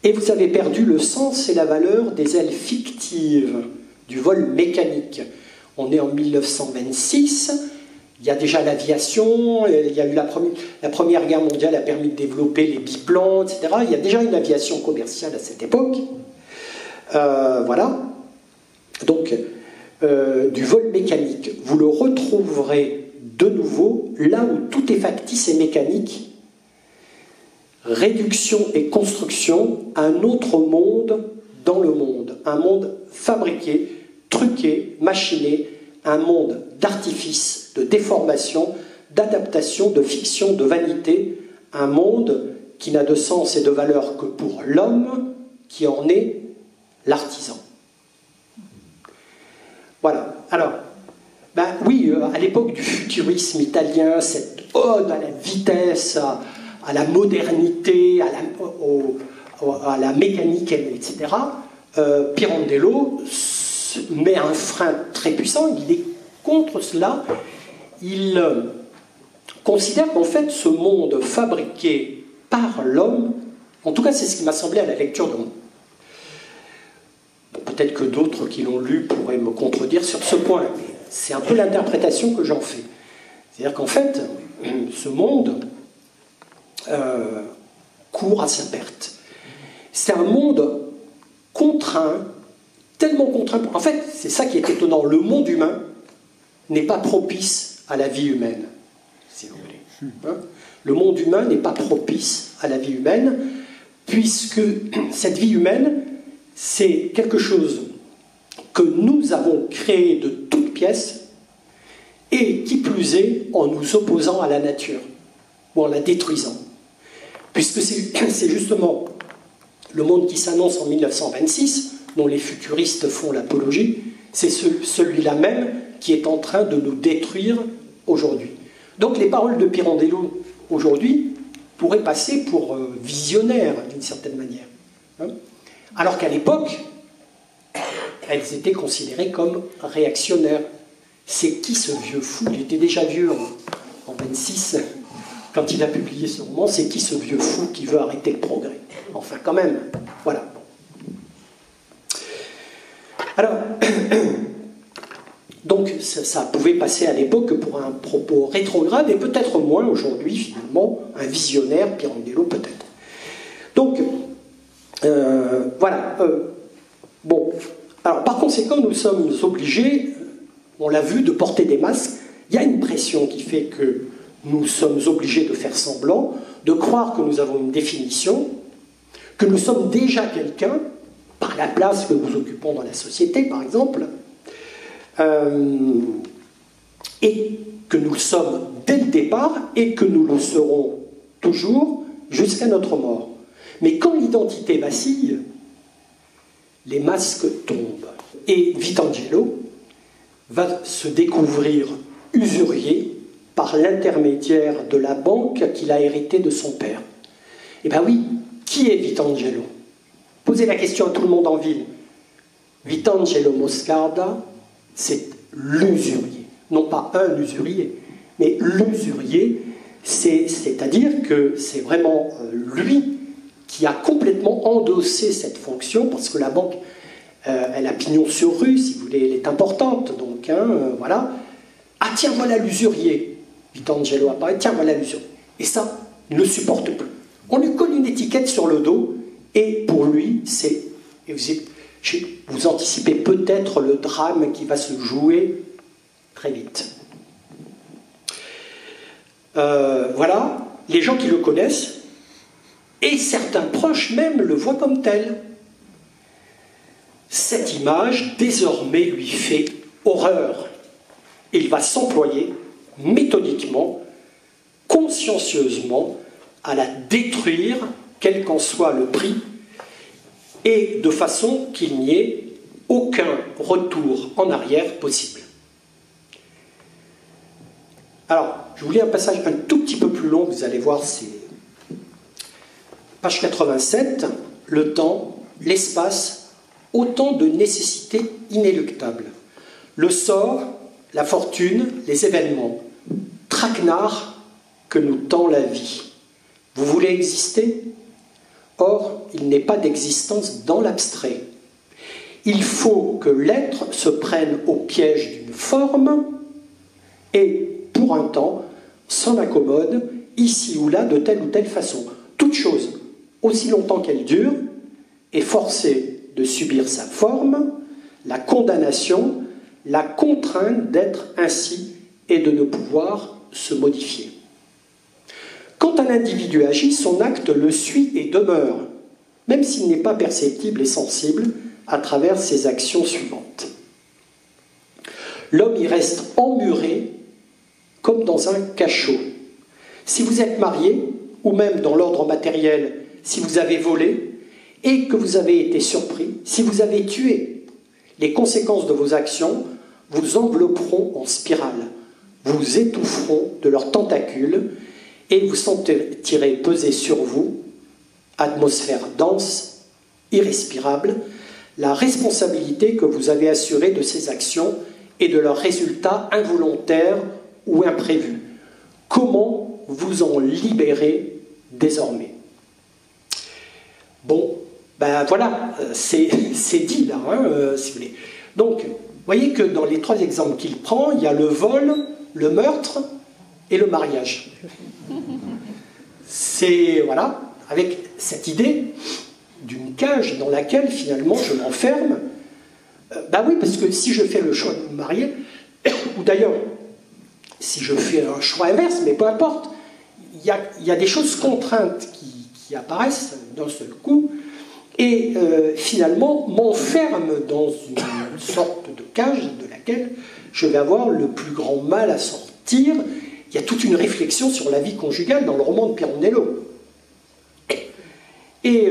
et vous avez perdu le sens et la valeur des ailes fictives du vol mécanique. On est en 1926, il y a déjà l'aviation, il y a eu la Première Guerre mondiale a permis de développer les biplans, etc. Il y a déjà une aviation commerciale à cette époque. Voilà. Donc, du vol mécanique, vous le retrouverez de nouveau là où tout est factice et mécanique. Réduction et construction, un autre monde dans le monde. Un monde fabriqué, truqué, machiné, un monde d'artifice, de déformation, d'adaptation, de fiction, de vanité. Un monde qui n'a de sens et de valeur que pour l'homme qui en est l'artisan. Voilà. Alors, oui, à l'époque du futurisme italien, cette ode à la vitesse, à la modernité, à la mécanique, etc., Pirandello met un frein très puissant, il est contre cela, il considère qu'en fait ce monde fabriqué par l'homme, en tout cas c'est ce qui m'a semblé à la lecture de mon. Bon, peut-être que d'autres qui l'ont lu pourraient me contredire sur ce point, mais c'est un peu l'interprétation que j'en fais. C'est-à-dire qu'en fait, ce monde court à sa perte. C'est un monde contraint, tellement contraint. En fait, c'est ça qui est étonnant. Le monde humain n'est pas propice à la vie humaine, si vous voulez. Hein? Le monde humain n'est pas propice à la vie humaine, puisque cette vie humaine, c'est quelque chose que nous avons créé de toutes pièces, et qui plus est, en nous opposant à la nature, ou en la détruisant. Puisque c'est justement le monde qui s'annonce en 1926, dont les futuristes font l'apologie, c'est celui-là même qui est en train de nous détruire aujourd'hui. Donc les paroles de Pirandello aujourd'hui pourraient passer pour visionnaires, d'une certaine manière. Hein, alors qu'à l'époque, elles étaient considérées comme réactionnaires. C'est qui ce vieux fou? Il était déjà vieux en 26, quand il a publié ce roman. C'est qui ce vieux fou qui veut arrêter le progrès? Enfin, quand même, voilà. Alors, donc, ça pouvait passer à l'époque pour un propos rétrograde, et peut-être moins aujourd'hui, finalement, un visionnaire, Pirandello peut-être. Donc, voilà. Bon, alors par conséquent, nous sommes obligés, on l'a vu, de porter des masques. Il y a une pression qui fait que nous sommes obligés de faire semblant, de croire que nous avons une définition, que nous sommes déjà quelqu'un, par la place que nous occupons dans la société, par exemple, et que nous le sommes dès le départ, et que nous le serons toujours jusqu'à notre mort. Mais quand l'identité vacille, les masques tombent. Et Vitangelo va se découvrir usurier par l'intermédiaire de la banque qu'il a héritée de son père. Eh bien oui, qui est Vitangelo? Posez la question à tout le monde en ville. Vitangelo Moscarda, c'est l'usurier. non pas un usurier, mais l'usurier, c'est-à-dire que c'est vraiment lui qui a complètement endossé cette fonction, parce que la banque, elle a pignon sur rue, si vous voulez, elle est importante, donc, voilà. Ah tiens, voilà l'usurier. Vitangelo apparaît, tiens, voilà l'usurier. Et ça, il ne le supporte plus. On lui colle une étiquette sur le dos, et pour lui, c'est... Vous anticipez peut-être le drame qui va se jouer très vite. Voilà, les gens qui le connaissent, et certains proches même le voient comme tel. Cette image, désormais, lui fait horreur. Et il va s'employer méthodiquement, consciencieusement, à la détruire, quel qu'en soit le prix, et de façon qu'il n'y ait aucun retour en arrière possible. Alors, je vous lis un passage un tout petit peu plus long, vous allez voir, c'est page 87, le temps, l'espace, autant de nécessités inéluctables. Le sort, la fortune, les événements, traquenard que nous tend la vie. Vous voulez exister ? Or, il n'est pas d'existence dans l'abstrait. Il faut que l'être se prenne au piège d'une forme et, pour un temps, s'en accommode, ici ou là, de telle ou telle façon. Toute chose, aussi longtemps qu'elle dure, est forcée de subir sa forme, la condamnation, la contrainte d'être ainsi et de ne pouvoir se modifier. Quand un individu agit, son acte le suit et demeure, même s'il n'est pas perceptible et sensible à travers ses actions suivantes. L'homme y reste emmuré comme dans un cachot. Si vous êtes marié, ou même dans l'ordre matériel, si vous avez volé, et que vous avez été surpris, si vous avez tué, les conséquences de vos actions vous envelopperont en spirale, vous étoufferont de leurs tentacules, et vous sentirez peser sur vous, atmosphère dense, irrespirable, la responsabilité que vous avez assurée de ces actions et de leurs résultats involontaires ou imprévus. Comment vous en libérer désormais ? Bon, ben voilà, c'est dit là, si vous voulez. Donc, vous voyez que dans les trois exemples qu'il prend, il y a le vol, le meurtre et le mariage. C'est, voilà, avec cette idée d'une cage dans laquelle finalement je m'enferme. Ben oui, parce que si je fais le choix de me marier, ou d'ailleurs, si je fais un choix inverse, mais peu importe, il y a des choses contraintes qui apparaissent d'un seul coup, et finalement m'enferme dans une sorte de cage de laquelle je vais avoir le plus grand mal à sortir. Il y a toute une réflexion sur la vie conjugale dans le roman de Pirandello. Et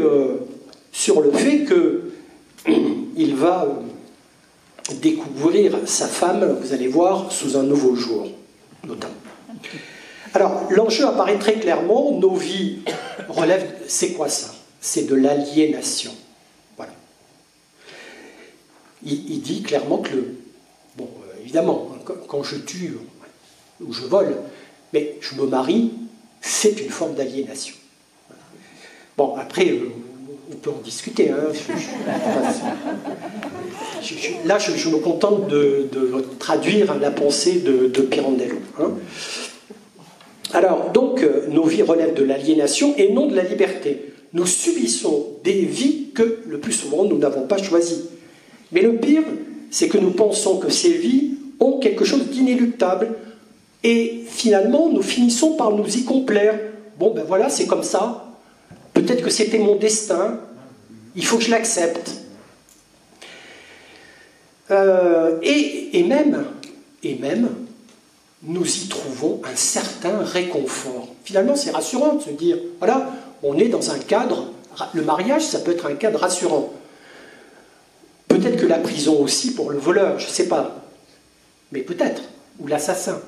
sur le fait qu'il va découvrir sa femme, vous allez voir, sous un nouveau jour, notamment. Alors, l'enjeu apparaît très clairement, nos vies relèvent... C'est quoi ça ? C'est de l'aliénation. Voilà. Il dit clairement que bon, évidemment, quand je tue ou je vole, mais je me marie, c'est une forme d'aliénation. Bon, après, on peut en discuter. Hein. Là, je me contente de traduire la pensée de Pirandello. Hein. Alors, donc, nos vies relèvent de l'aliénation et non de la liberté. Nous subissons des vies que, le plus souvent, nous n'avons pas choisies. Mais le pire, c'est que nous pensons que ces vies ont quelque chose d'inéluctable. Et finalement, nous finissons par nous y complaire. Bon, ben voilà, c'est comme ça. Peut-être que c'était mon destin. Il faut que je l'accepte. Et même, nous y trouvons un certain réconfort. Finalement, c'est rassurant de se dire, voilà, on est dans un cadre, le mariage, ça peut être un cadre rassurant. Peut-être que la prison aussi pour le voleur, je ne sais pas. Mais peut-être. Ou l'assassin.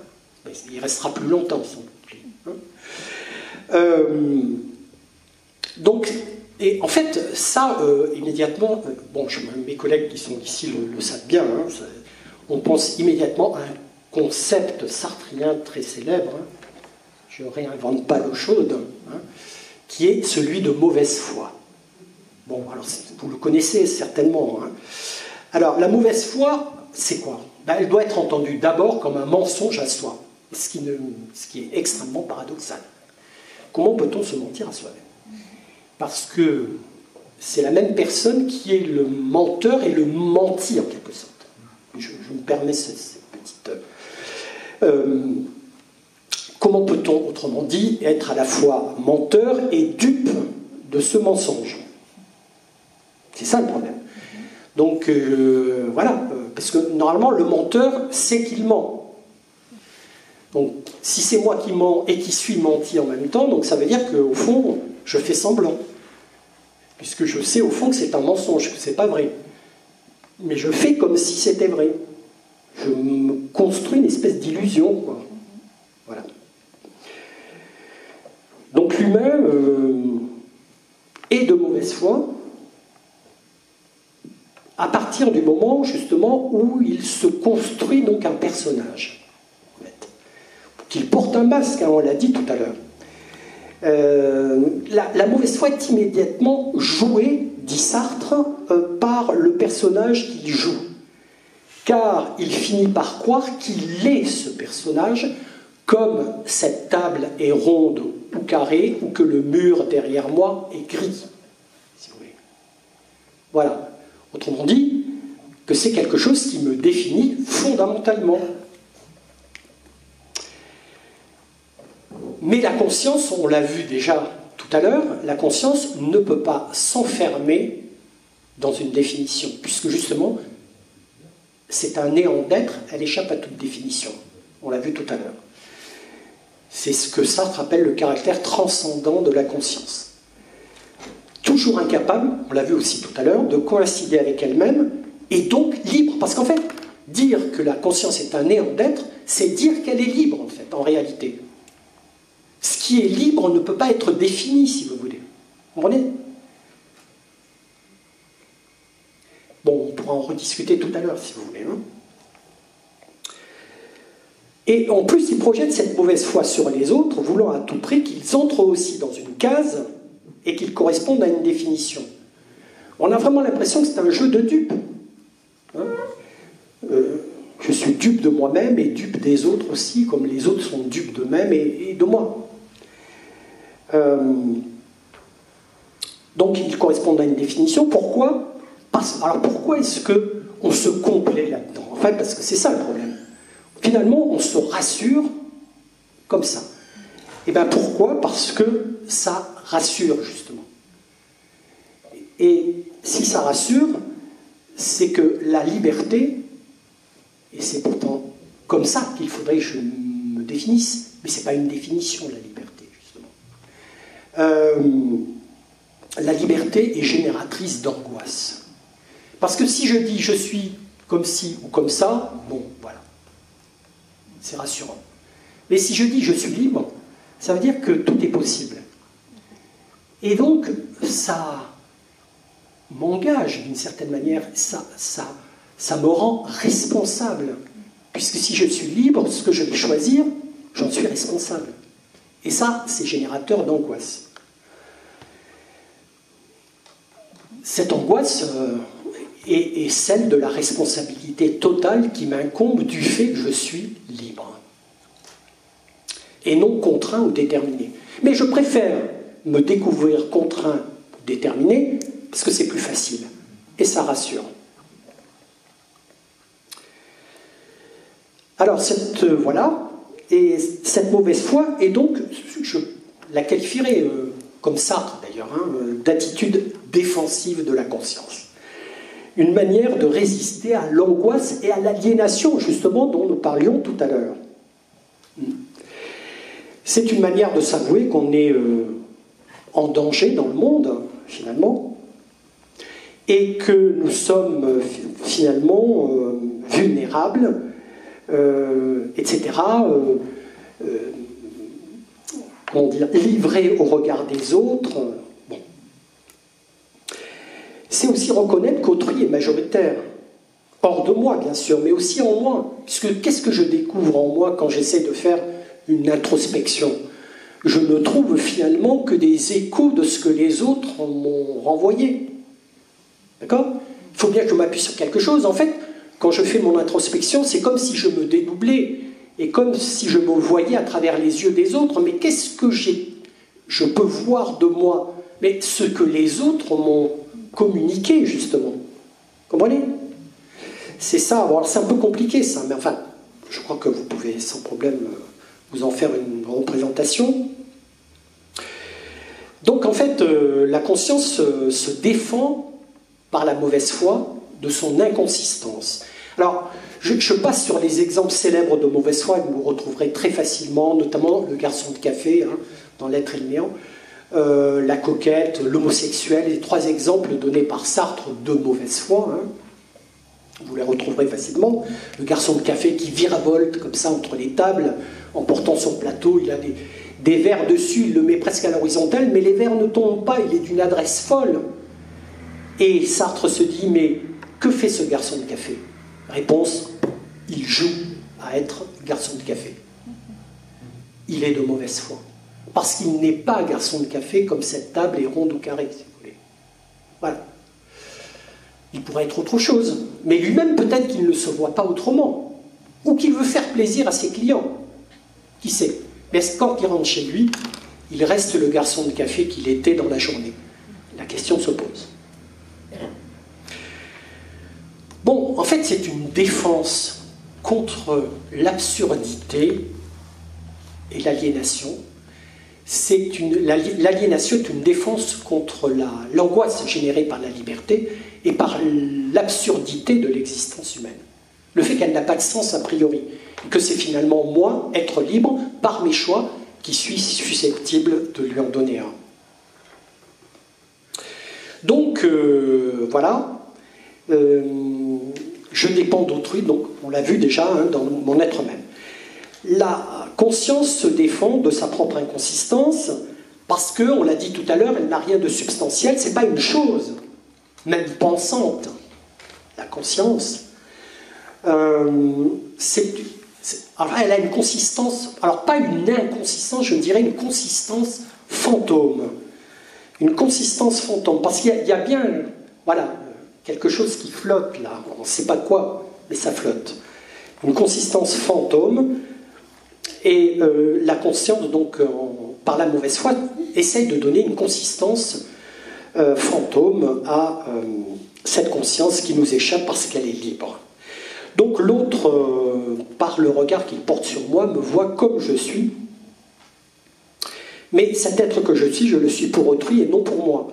Mais il restera plus longtemps, sans doute. Donc, et en fait, ça, immédiatement, bon, mes collègues qui sont ici le savent bien, hein, on pense immédiatement à un concept sartrien très célèbre, hein, je ne réinvente pas l'eau chaude, hein, qui est celui de mauvaise foi. Bon, alors vous le connaissez certainement. Hein. Alors, la mauvaise foi, c'est quoi? Ben, elle doit être entendue d'abord comme un mensonge à soi, ce qui est extrêmement paradoxal. Comment peut-on se mentir à soi-même? Parce que c'est la même personne qui est le menteur et le menti en quelque sorte. Je me permets cette petite... comment peut-on, autrement dit, être à la fois menteur et dupe de ce mensonge? C'est ça le problème. Donc voilà, parce que normalement le menteur sait qu'il ment. Donc si c'est moi qui mens et qui suis menti en même temps, donc ça veut dire qu'au fond, je fais semblant. Puisque je sais au fond que c'est un mensonge, que c'est pas vrai. Mais je fais comme si c'était vrai. Je me construis une espèce d'illusion, quoi. Voilà. Donc l'humain est de mauvaise foi à partir du moment, justement, où il se construit donc un personnage. Qu'il porte un masque, hein, on l'a dit tout à l'heure. La mauvaise foi est immédiatement jouée, dit Sartre, par le personnage qu'il joue. Car il finit par croire qu'il est ce personnage, comme cette table est ronde ou carrée, ou que le mur derrière moi est gris, si vous voulez. Voilà. Autrement dit, que c'est quelque chose qui me définit fondamentalement. Mais la conscience, on l'a vu déjà tout à l'heure, la conscience ne peut pas s'enfermer dans une définition, puisque justement, c'est un néant d'être, elle échappe à toute définition. On l'a vu tout à l'heure. C'est ce que Sartre appelle le caractère transcendant de la conscience. Toujours incapable, on l'a vu aussi tout à l'heure, de coïncider avec elle-même, et donc libre. Parce qu'en fait, dire que la conscience est un néant d'être, c'est dire qu'elle est libre, en fait, en réalité. Ce qui est libre ne peut pas être défini, si vous voulez. Vous comprenez? Bon, on pourra en rediscuter tout à l'heure, si vous voulez. Hein. Et en plus, ils projettent cette mauvaise foi sur les autres, voulant à tout prix qu'ils entrent aussi dans une case et qu'ils correspondent à une définition. On a vraiment l'impression que c'est un jeu de dupes. Hein, je suis dupe de moi-même et dupe des autres aussi, comme les autres sont dupes d'eux-mêmes et de moi. Donc ils correspondent à une définition. Pourquoi? Alors pourquoi est-ce qu'on se complaît là-dedans? En fait, parce que c'est ça le problème. Finalement, on se rassure comme ça. Et bien pourquoi? Parce que ça rassure, justement. Et si ça rassure, c'est que la liberté, et c'est pourtant comme ça qu'il faudrait que je me définisse, mais ce n'est pas une définition, la liberté, justement. La liberté est génératrice d'angoisse. Parce que si je dis je suis comme ci ou comme ça, bon, voilà. C'est rassurant. Mais si je dis je suis libre, ça veut dire que tout est possible. Et donc, ça m'engage d'une certaine manière, ça me rend responsable. Puisque si je suis libre, ce que je vais choisir, j'en suis responsable. Et ça, c'est générateur d'angoisse. Cette angoisse est celle de la responsabilité totale qui m'incombe du fait que je suis libre. Et non contraint ou déterminé. Mais je préfère me découvrir contraint ou déterminé parce que c'est plus facile. Et ça rassure. Alors, voilà, et cette mauvaise foi est donc, je la qualifierais, comme Sartre d'ailleurs, hein, d'attitude défensive de la conscience. Une manière de résister à l'angoisse et à l'aliénation, justement, dont nous parlions tout à l'heure. C'est une manière de s'avouer qu'on est en danger dans le monde, finalement, et que nous sommes finalement vulnérables, etc., comment dire, livrés au regard des autres. Bon. C'est aussi reconnaître qu'autrui est majoritaire. hors de moi, bien sûr, mais aussi en moi. Puisque qu'est-ce que je découvre en moi quand j'essaie de faire une introspection? Je ne trouve finalement que des échos de ce que les autres m'ont renvoyé. D'accord? Il faut bien que je m'appuie sur quelque chose. En fait, quand je fais mon introspection, c'est comme si je me dédoublais, et comme si je me voyais à travers les yeux des autres. Mais qu'est-ce que je peux voir de moi? Mais ce que les autres m'ont communiqué, justement. Comprenez? C'est ça. Bon, c'est un peu compliqué, ça, mais enfin, je crois que vous pouvez sans problème vous en faire une représentation. Donc, en fait, la conscience se défend par la mauvaise foi de son inconsistance. Alors, je passe sur les exemples célèbres de mauvaise foi que vous retrouverez très facilement, notamment le garçon de café, hein, dans L'être et le néant, la coquette, l'homosexuel, les 3 exemples donnés par Sartre de mauvaise foi. Hein. Vous les retrouverez facilement. Le garçon de café qui virevolte comme ça entre les tables, en portant son plateau, il a des verres dessus, il le met presque à l'horizontale, mais les verres ne tombent pas, il est d'une adresse folle. Et Sartre se dit, mais que fait ce garçon de café? Réponse, il joue à être garçon de café. Il est de mauvaise foi. Parce qu'il n'est pas garçon de café comme cette table est ronde ou carrée, si vous voulez. Voilà. Il pourrait être autre chose. Mais lui-même, peut-être qu'il ne se voit pas autrement. Ou qu'il veut faire plaisir à ses clients. Qui sait? Mais quand il rentre chez lui, il reste le garçon de café qu'il était dans la journée. La question se pose. Bon, en fait, c'est une défense contre l'absurdité et l'aliénation. L'aliénation est une défense contre l'angoisse générée par la liberté et par l'absurdité de l'existence humaine. Le fait qu'elle n'a pas de sens a priori, que c'est finalement moi, être libre, par mes choix, qui suis susceptible de lui en donner un. Donc, voilà, je dépends d'autrui, donc on l'a vu déjà hein, dans mon être même. La conscience se défend de sa propre inconsistance parce que, on l'a dit tout à l'heure, elle n'a rien de substantiel, c'est pas une chose, même pensante. La conscience, alors elle a une consistance, alors pas une inconsistance, je dirais une consistance fantôme. Une consistance fantôme, parce qu'il y a bien, voilà, quelque chose qui flotte là, on ne sait pas quoi, mais ça flotte. Une consistance fantôme, et la conscience, donc, par la mauvaise foi, essaye de donner une consistance fantôme à cette conscience qui nous échappe parce qu'elle est libre. Donc l'autre, par le regard qu'il porte sur moi, me voit comme je suis, mais cet être que je suis, je le suis pour autrui et non pour moi.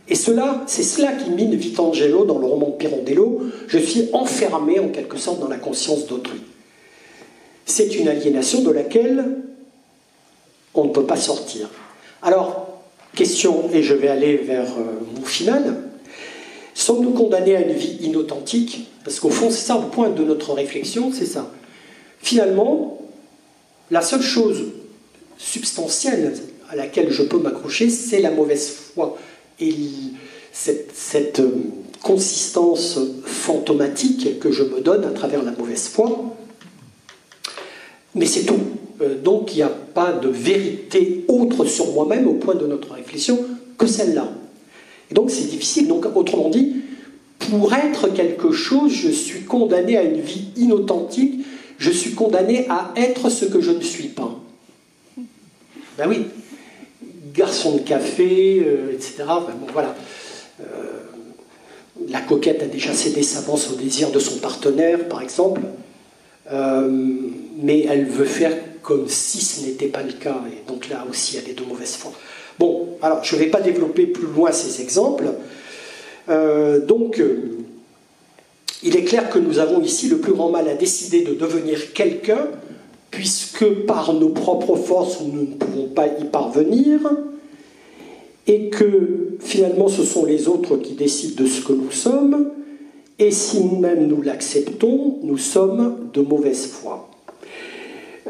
Et c'est cela qui mine Vitangelo dans le roman de Pirandello. Je suis enfermé en quelque sorte dans la conscience d'autrui. C'est une aliénation de laquelle on ne peut pas sortir. Alors, question, et je vais aller vers mon final, sommes-nous condamnés à une vie inauthentique? Parce qu'au fond, c'est ça le point de notre réflexion, c'est ça. Finalement, la seule chose substantielle à laquelle je peux m'accrocher, c'est la mauvaise foi. Et cette consistance fantomatique que je me donne à travers la mauvaise foi, mais c'est tout. Donc il n'y a pas de vérité autre sur moi-même au point de notre réflexion que celle-là. Et donc c'est difficile. Donc autrement dit, pour être quelque chose, je suis condamné à une vie inauthentique, je suis condamné à être ce que je ne suis pas. Ben oui, garçon de café, etc. Ben bon, voilà. La coquette a déjà cédé sa avance au désir de son partenaire, par exemple, mais elle veut faire comme si ce n'était pas le cas, et donc là aussi elle est de mauvaise foi. Bon, alors je ne vais pas développer plus loin ces exemples. Il est clair que nous avons ici le plus grand mal à décider de devenir quelqu'un, puisque par nos propres forces nous ne pouvons pas y parvenir, et que finalement ce sont les autres qui décident de ce que nous sommes, et si nous-mêmes nous l'acceptons, nous sommes de mauvaise foi.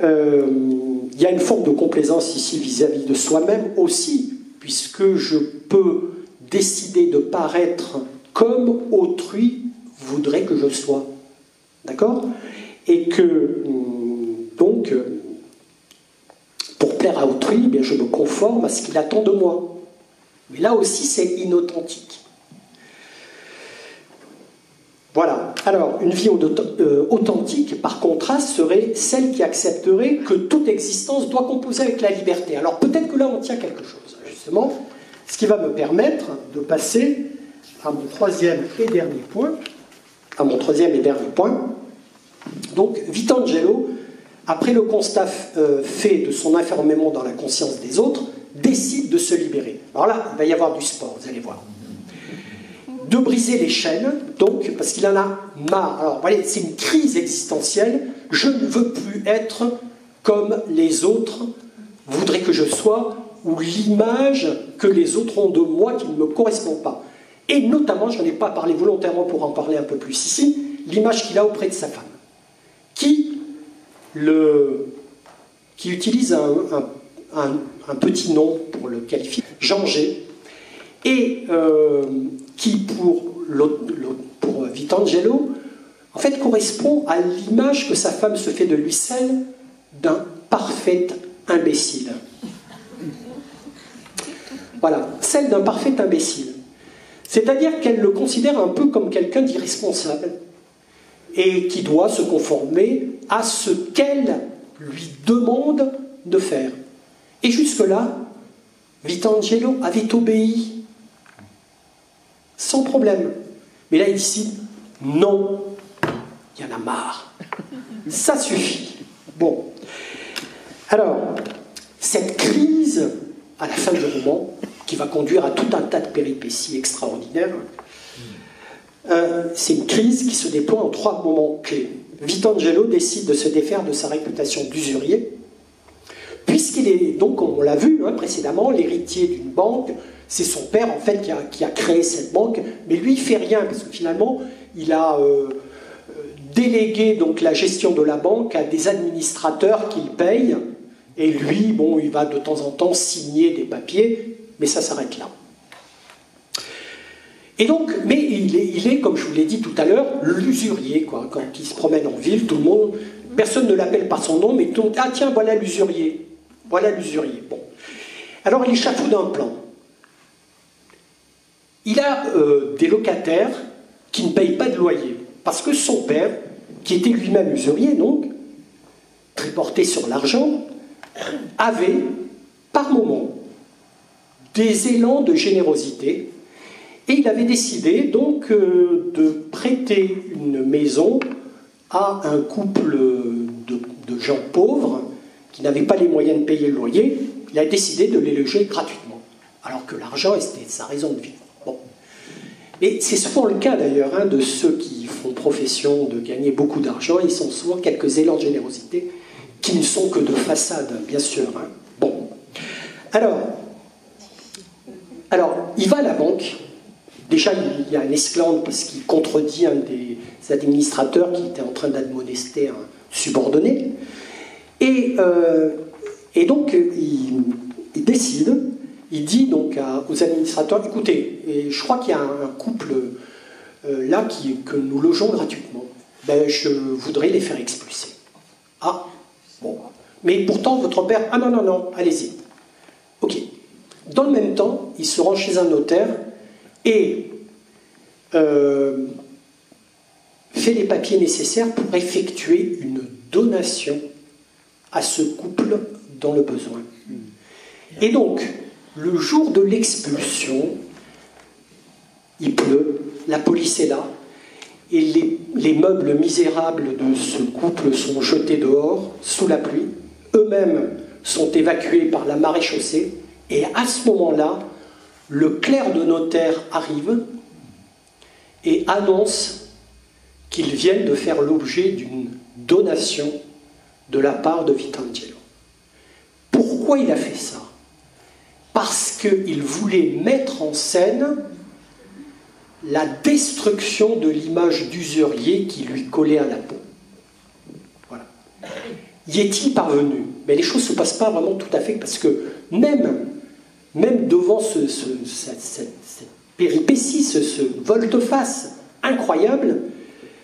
Il y a une forme de complaisance ici vis-à-vis de soi-même aussi, puisque je peux décider de paraître comme autrui voudrait que je sois. D'accord? Et que, donc, pour plaire à autrui, eh bien, je me conforme à ce qu'il attend de moi. Mais là aussi, c'est inauthentique. Voilà. Alors, une vie authentique, par contraste, serait celle qui accepterait que toute existence doit composer avec la liberté. Alors, peut-être que là, on tient quelque chose, justement, ce qui va me permettre de passer à mon troisième et dernier point. Donc, Vitangelo, après le constat fait de son enfermement dans la conscience des autres, décide de se libérer. Alors là, il va y avoir du sport, vous allez voir. De briser les chaînes, donc, parce qu'il en a marre. Alors, voyez, c'est une crise existentielle. Je ne veux plus être comme les autres voudraient que je sois, ou l'image que les autres ont de moi qui ne me correspond pas. Et notamment, je n'en ai pas parlé volontairement pour en parler un peu plus ici, l'image qu'il a auprès de sa femme, qui utilise un petit nom pour le qualifier, Jean G, et qui, pour Vitangelo, en fait, correspond à l'image que sa femme se fait de lui, celle d'un parfait imbécile. Voilà, celle d'un parfait imbécile. C'est-à-dire qu'elle le considère un peu comme quelqu'un d'irresponsable et qui doit se conformer à ce qu'elle lui demande de faire. Et jusque-là, Vitangelo avait obéi sans problème. Mais là, il décide, non, il y en a marre. Ça suffit. Bon. Alors, cette crise, à la fin du roman, qui va conduire à tout un tas de péripéties extraordinaires, c'est une crise qui se déploie en 3 moments clés. Vitangelo décide de se défaire de sa réputation d'usurier, puisqu'il est, donc, comme on l'a vu précédemment, l'héritier d'une banque. C'est son père, en fait, qui a créé cette banque, mais lui, il ne fait rien, parce que finalement, il a délégué donc, la gestion de la banque à des administrateurs qu'il paye, et lui, bon, il va de temps en temps signer des papiers, mais ça s'arrête là. Et donc, mais il est, comme je vous l'ai dit tout à l'heure, l'usurier, quoi. Quand il se promène en ville, tout le monde, personne ne l'appelle par son nom, mais tout le monde, ah tiens, voilà l'usurier. Voilà l'usurier. Bon. Alors, il échafaude un plan. Il a des locataires qui ne payent pas de loyer, parce que son père, qui était lui-même usurier, donc, très porté sur l'argent, avait, par moments, des élans de générosité, et il avait décidé donc de prêter une maison à un couple de gens pauvres qui n'avaient pas les moyens de payer le loyer. Il a décidé de les loger gratuitement, alors que l'argent était sa raison de vivre. Bon. Et c'est souvent le cas d'ailleurs de ceux qui font profession de gagner beaucoup d'argent. Ils sont souvent quelques élans de générosité qui ne sont que de façade, bien sûr. Bon. Alors, il va à la banque. Déjà, il y a un esclandre parce qu'il contredit un des administrateurs qui était en train d'admonester un subordonné. Et donc, il décide, il dit donc aux administrateurs, écoutez, et je crois qu'il y a un couple là que nous logeons gratuitement. Ben, je voudrais les faire expulser. Ah, bon. Mais pourtant, votre père... Ah non, non, non, allez-y. Ok. Dans le même temps, il se rend chez un notaire et fait les papiers nécessaires pour effectuer une donation à ce couple dans le besoin. Et donc, le jour de l'expulsion, il pleut, la police est là, et les meubles misérables de ce couple sont jetés dehors, sous la pluie, eux-mêmes sont évacués par la maréchaussée, et à ce moment-là, le clerc de notaire arrive et annonce qu'ils viennent de faire l'objet d'une donation de la part de Vitangelo. Pourquoi il a fait ça? Parce qu'il voulait mettre en scène la destruction de l'image d'usurier qui lui collait à la peau. Voilà. Y est-il parvenu? Mais les choses ne se passent pas vraiment tout à fait, parce que même devant cette péripétie, ce volte-face incroyable,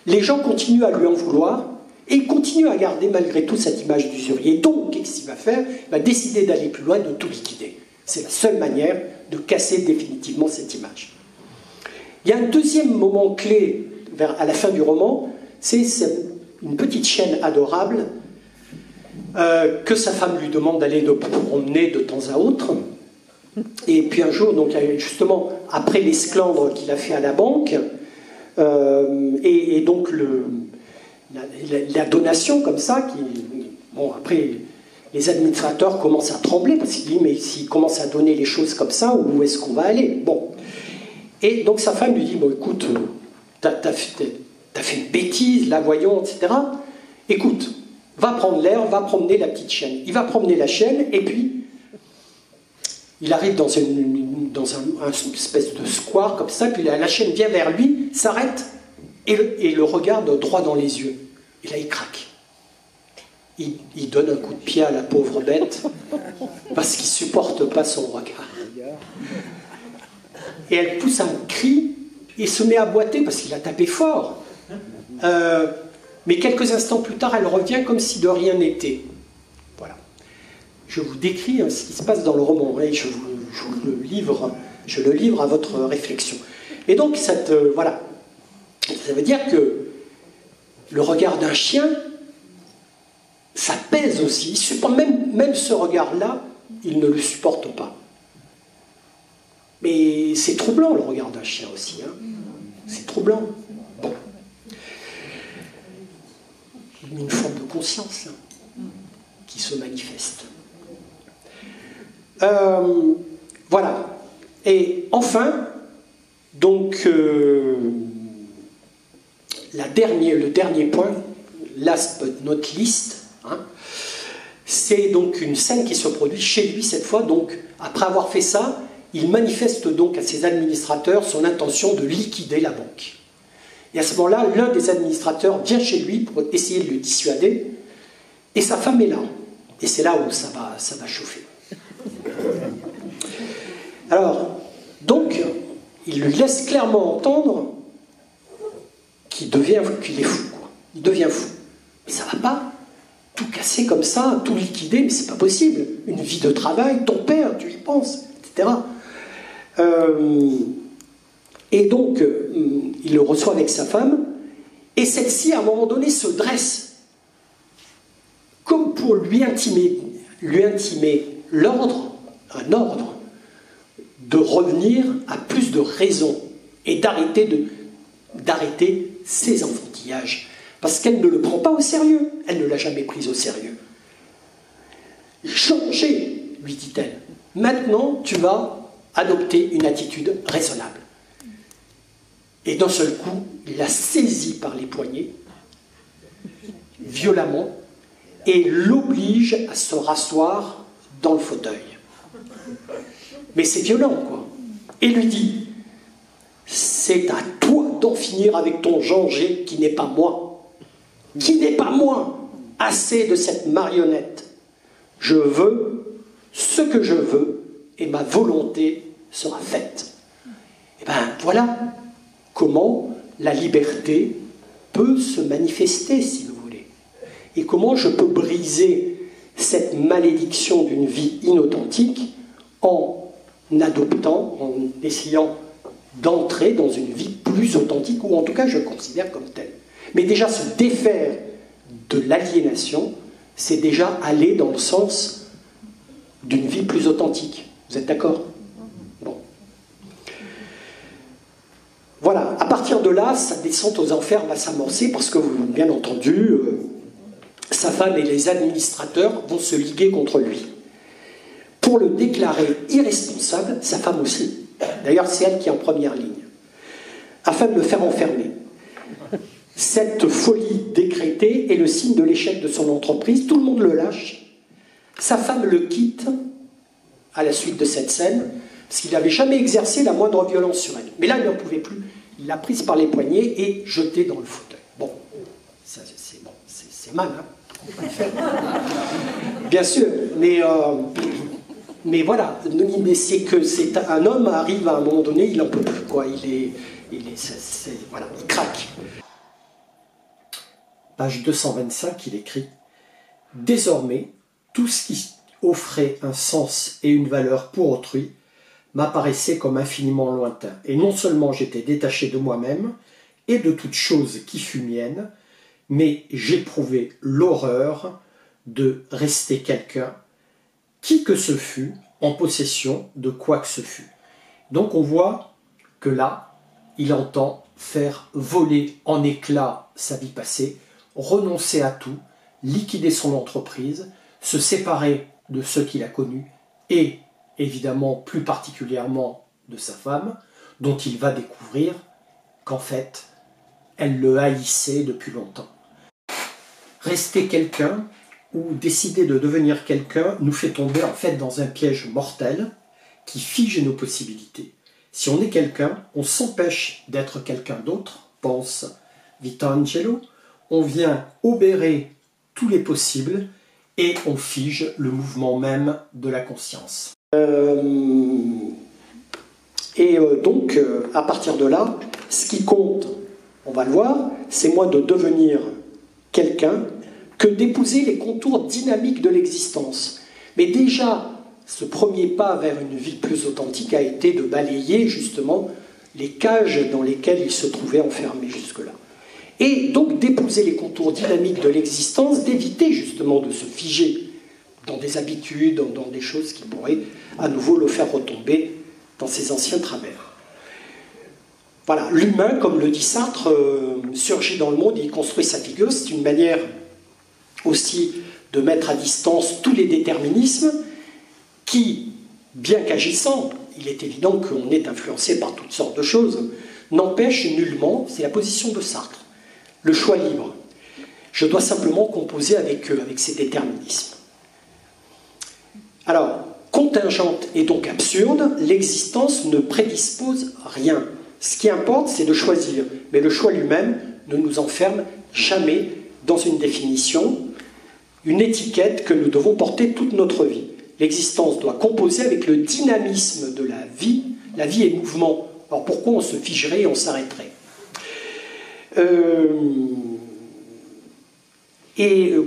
les gens continuent à lui en vouloir et il continue à garder malgré tout cette image d'usurier. Donc, qu'est-ce qu'il va faire? Il va décider d'aller plus loin, de tout liquider. C'est la seule manière de casser définitivement cette image. Il y a un deuxième moment clé à la fin du roman, c'est une petite chienne adorable que sa femme lui demande d'aller de promener de temps à autre. Et puis un jour, donc justement, après l'esclandre qu'il a fait à la banque, et donc la donation comme ça, bon, après les administrateurs commencent à trembler parce qu'ils disent mais s'il commence à donner les choses comme ça, où est-ce qu'on va aller? Bon. Et donc sa femme lui dit bon, écoute, t'as fait une bêtise, là voyons, etc. Écoute, va prendre l'air, va promener la petite chienne. Il va promener la chienne et puis il arrive dans une espèce de square comme ça, puis la chienne vient vers lui, s'arrête et le regarde droit dans les yeux. Et là il craque. Il donne un coup de pied à la pauvre bête parce qu'il ne supporte pas son regard. Et elle pousse un cri et se met à boiter parce qu'il a tapé fort. Mais quelques instants plus tard, elle revient comme si de rien n'était. Voilà. Je vous décris ce qui se passe dans le roman et je le livre à votre réflexion. Et donc, voilà. Ça veut dire que le regard d'un chien, ça pèse aussi. Même ce regard-là, il ne le supporte pas. Mais c'est troublant, le regard d'un chien aussi. Hein. C'est troublant. Bon. Une forme de conscience qui se manifeste. Voilà. Et enfin, donc, le dernier point, last but not least, hein, c'est donc une scène qui se produit chez lui cette fois. Donc, après avoir fait ça, il manifeste donc à ses administrateurs son intention de liquider la banque. Et à ce moment-là, l'un des administrateurs vient chez lui pour essayer de le dissuader, et sa femme est là. Et c'est là où ça va chauffer. Alors, donc, il lui laisse clairement entendre qu'il est fou, quoi. Il devient fou. Mais ça ne va pas tout casser comme ça, tout liquider, mais c'est pas possible. Une vie de travail, ton père, tu y penses, etc. Et donc, il le reçoit avec sa femme, et celle-ci, à un moment donné, se dresse, comme pour lui intimer l'ordre, un ordre, de revenir à plus de raison, et d'arrêter ses enfantillages. Parce qu'elle ne le prend pas au sérieux, elle ne l'a jamais pris au sérieux. Changez, lui dit-elle. Maintenant, tu vas adopter une attitude raisonnable. Et d'un seul coup, il la saisit par les poignets, violemment, et l'oblige à se rasseoir dans le fauteuil. Mais c'est violent, quoi. Et lui dit, c'est à toi d'en finir avec ton Jean-G qui n'est pas moi. Qui n'est pas moi. Assez de cette marionnette. Je veux ce que je veux et ma volonté sera faite. Et bien voilà comment la liberté peut se manifester, si vous voulez. Et comment je peux briser cette malédiction d'une vie inauthentique en adoptant, en essayant d'entrer dans une vie plus authentique, ou en tout cas je considère comme telle. Mais déjà se défaire de l'aliénation, c'est déjà aller dans le sens d'une vie plus authentique. Vous êtes d'accord? Bon. Voilà, à partir de là, sa descente aux enfers va s'amorcer parce que, bien entendu, sa femme et les administrateurs vont se liguer contre lui. Pour le déclarer irresponsable, sa femme aussi. D'ailleurs, c'est elle qui est en première ligne. Afin de le faire enfermer. Cette folie décrétée est le signe de l'échec de son entreprise. Tout le monde le lâche. Sa femme le quitte à la suite de cette scène, parce qu'il n'avait jamais exercé la moindre violence sur elle. Mais là, il n'en pouvait plus. Il l'a prise par les poignets et jetée dans le fauteuil. Bon, c'est mal, hein. Bien sûr, mais voilà, mais c'est que un homme arrive à un moment donné, il n'en peut plus, quoi. Voilà, il craque. page 225, il écrit « Désormais, tout ce qui offrait un sens et une valeur pour autrui m'apparaissait comme infiniment lointain. Et non seulement j'étais détaché de moi-même et de toute chose qui fut mienne, mais j'éprouvais l'horreur de rester quelqu'un, qui que ce fût, en possession de quoi que ce fût. » Donc on voit que là, il entend faire voler en éclats sa vie passée, renoncer à tout, liquider son entreprise, se séparer de ceux qu'il a connus et, évidemment, plus particulièrement de sa femme, dont il va découvrir qu'en fait, elle le haïssait depuis longtemps. Rester quelqu'un ou décider de devenir quelqu'un nous fait tomber en fait dans un piège mortel qui fige nos possibilités. Si on est quelqu'un, on s'empêche d'être quelqu'un d'autre, pense Vitangelo, on vient obérer tous les possibles et on fige le mouvement même de la conscience. Donc, à partir de là, ce qui compte, on va le voir, c'est moins de devenir quelqu'un que d'épouser les contours dynamiques de l'existence. Mais déjà, ce premier pas vers une vie plus authentique a été de balayer justement les cages dans lesquelles il se trouvait enfermé jusque-là. Et donc d'épouser les contours dynamiques de l'existence, d'éviter justement de se figer dans des habitudes, dans des choses qui pourraient à nouveau le faire retomber dans ses anciens travers. Voilà, l'humain, comme le dit Sartre, surgit dans le monde et il construit sa figure. C'est une manière aussi de mettre à distance tous les déterminismes qui, bien qu'agissant, il est évident qu'on est influencé par toutes sortes de choses, n'empêche nullement, c'est la position de Sartre, le choix libre. Je dois simplement composer avec eux, avec ces déterminismes. Alors, contingente et donc absurde, l'existence ne prédispose rien. Ce qui importe, c'est de choisir. Mais le choix lui-même ne nous enferme jamais dans une définition, une étiquette que nous devons porter toute notre vie. L'existence doit composer avec le dynamisme de la vie. La vie est mouvement. Alors pourquoi on se figerait et on s'arrêterait ?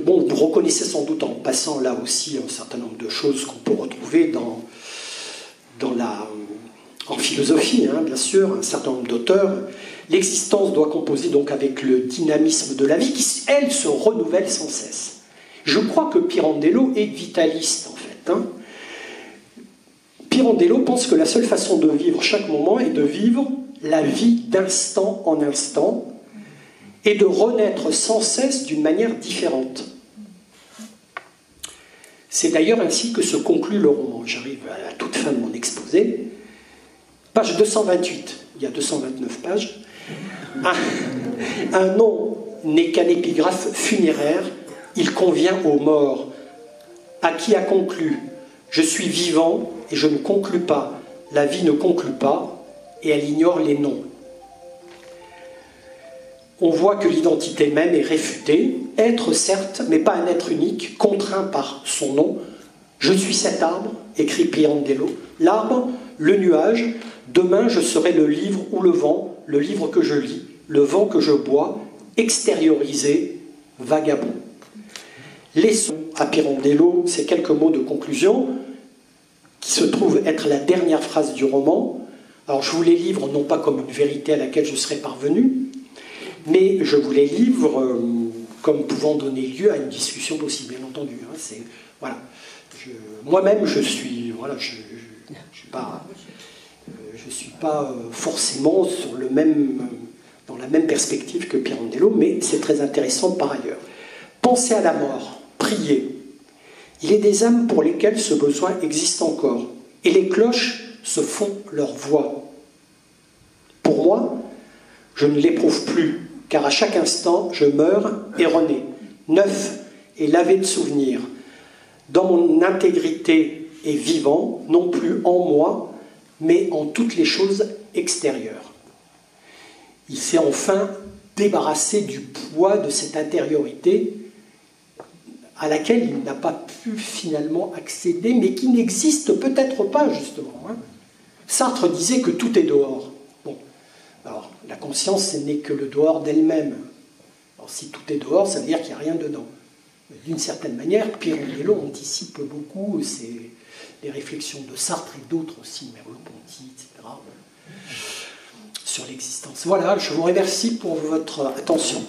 Bon, vous reconnaissez sans doute en passant là aussi un certain nombre de choses qu'on peut retrouver en philosophie, hein, bien sûr, un certain nombre d'auteurs. L'existence doit composer donc avec le dynamisme de la vie qui, elle, se renouvelle sans cesse. Je crois que Pirandello est vitaliste, en fait. Hein. Pirandello pense que la seule façon de vivre chaque moment est de vivre la vie d'instant en instant et de renaître sans cesse d'une manière différente. C'est d'ailleurs ainsi que se conclut le roman. J'arrive à la toute fin de mon exposé. Page 228, il y a 229 pages. Un nom n'est qu'un épigraphe funéraire, il convient aux morts. À qui a conclu ? Je suis vivant et je ne conclus pas. La vie ne conclut pas et elle ignore les noms. On voit que l'identité même est réfutée. Être, certes, mais pas un être unique, contraint par son nom. Je suis cet arbre, écrit Pirandello. L'arbre, le nuage. Demain, je serai le livre ou le vent, le livre que je lis, le vent que je bois, extériorisé, vagabond. Laissons à Pirandello ces quelques mots de conclusion qui se trouvent être la dernière phrase du roman. Alors je vous les livre non pas comme une vérité à laquelle je serais parvenu, mais je vous les livre comme pouvant donner lieu à une discussion possible, bien entendu. Hein, voilà. Moi-même, je suis pas forcément dans la même perspective que Pirandello, mais c'est très intéressant par ailleurs. Pensez à la mort, priez. Il est des âmes pour lesquelles ce besoin existe encore, et les cloches se font leur voix. Pour moi, je ne l'éprouve plus, car à chaque instant, je meurs et renais, neuf et lavé de souvenirs, dans mon intégrité et vivant, non plus en moi, mais en toutes les choses extérieures. Il s'est enfin débarrassé du poids de cette intériorité à laquelle il n'a pas pu finalement accéder, mais qui n'existe peut-être pas, justement. Hein. Sartre disait que tout est dehors. Bon. Alors, la conscience, ce n'est que le dehors d'elle-même. Alors si tout est dehors, ça veut dire qu'il n'y a rien dedans. D'une certaine manière, Pirandello anticipe beaucoup les réflexions de Sartre et d'autres aussi, Merleau-Ponty, etc., sur l'existence. Voilà, je vous remercie pour votre attention.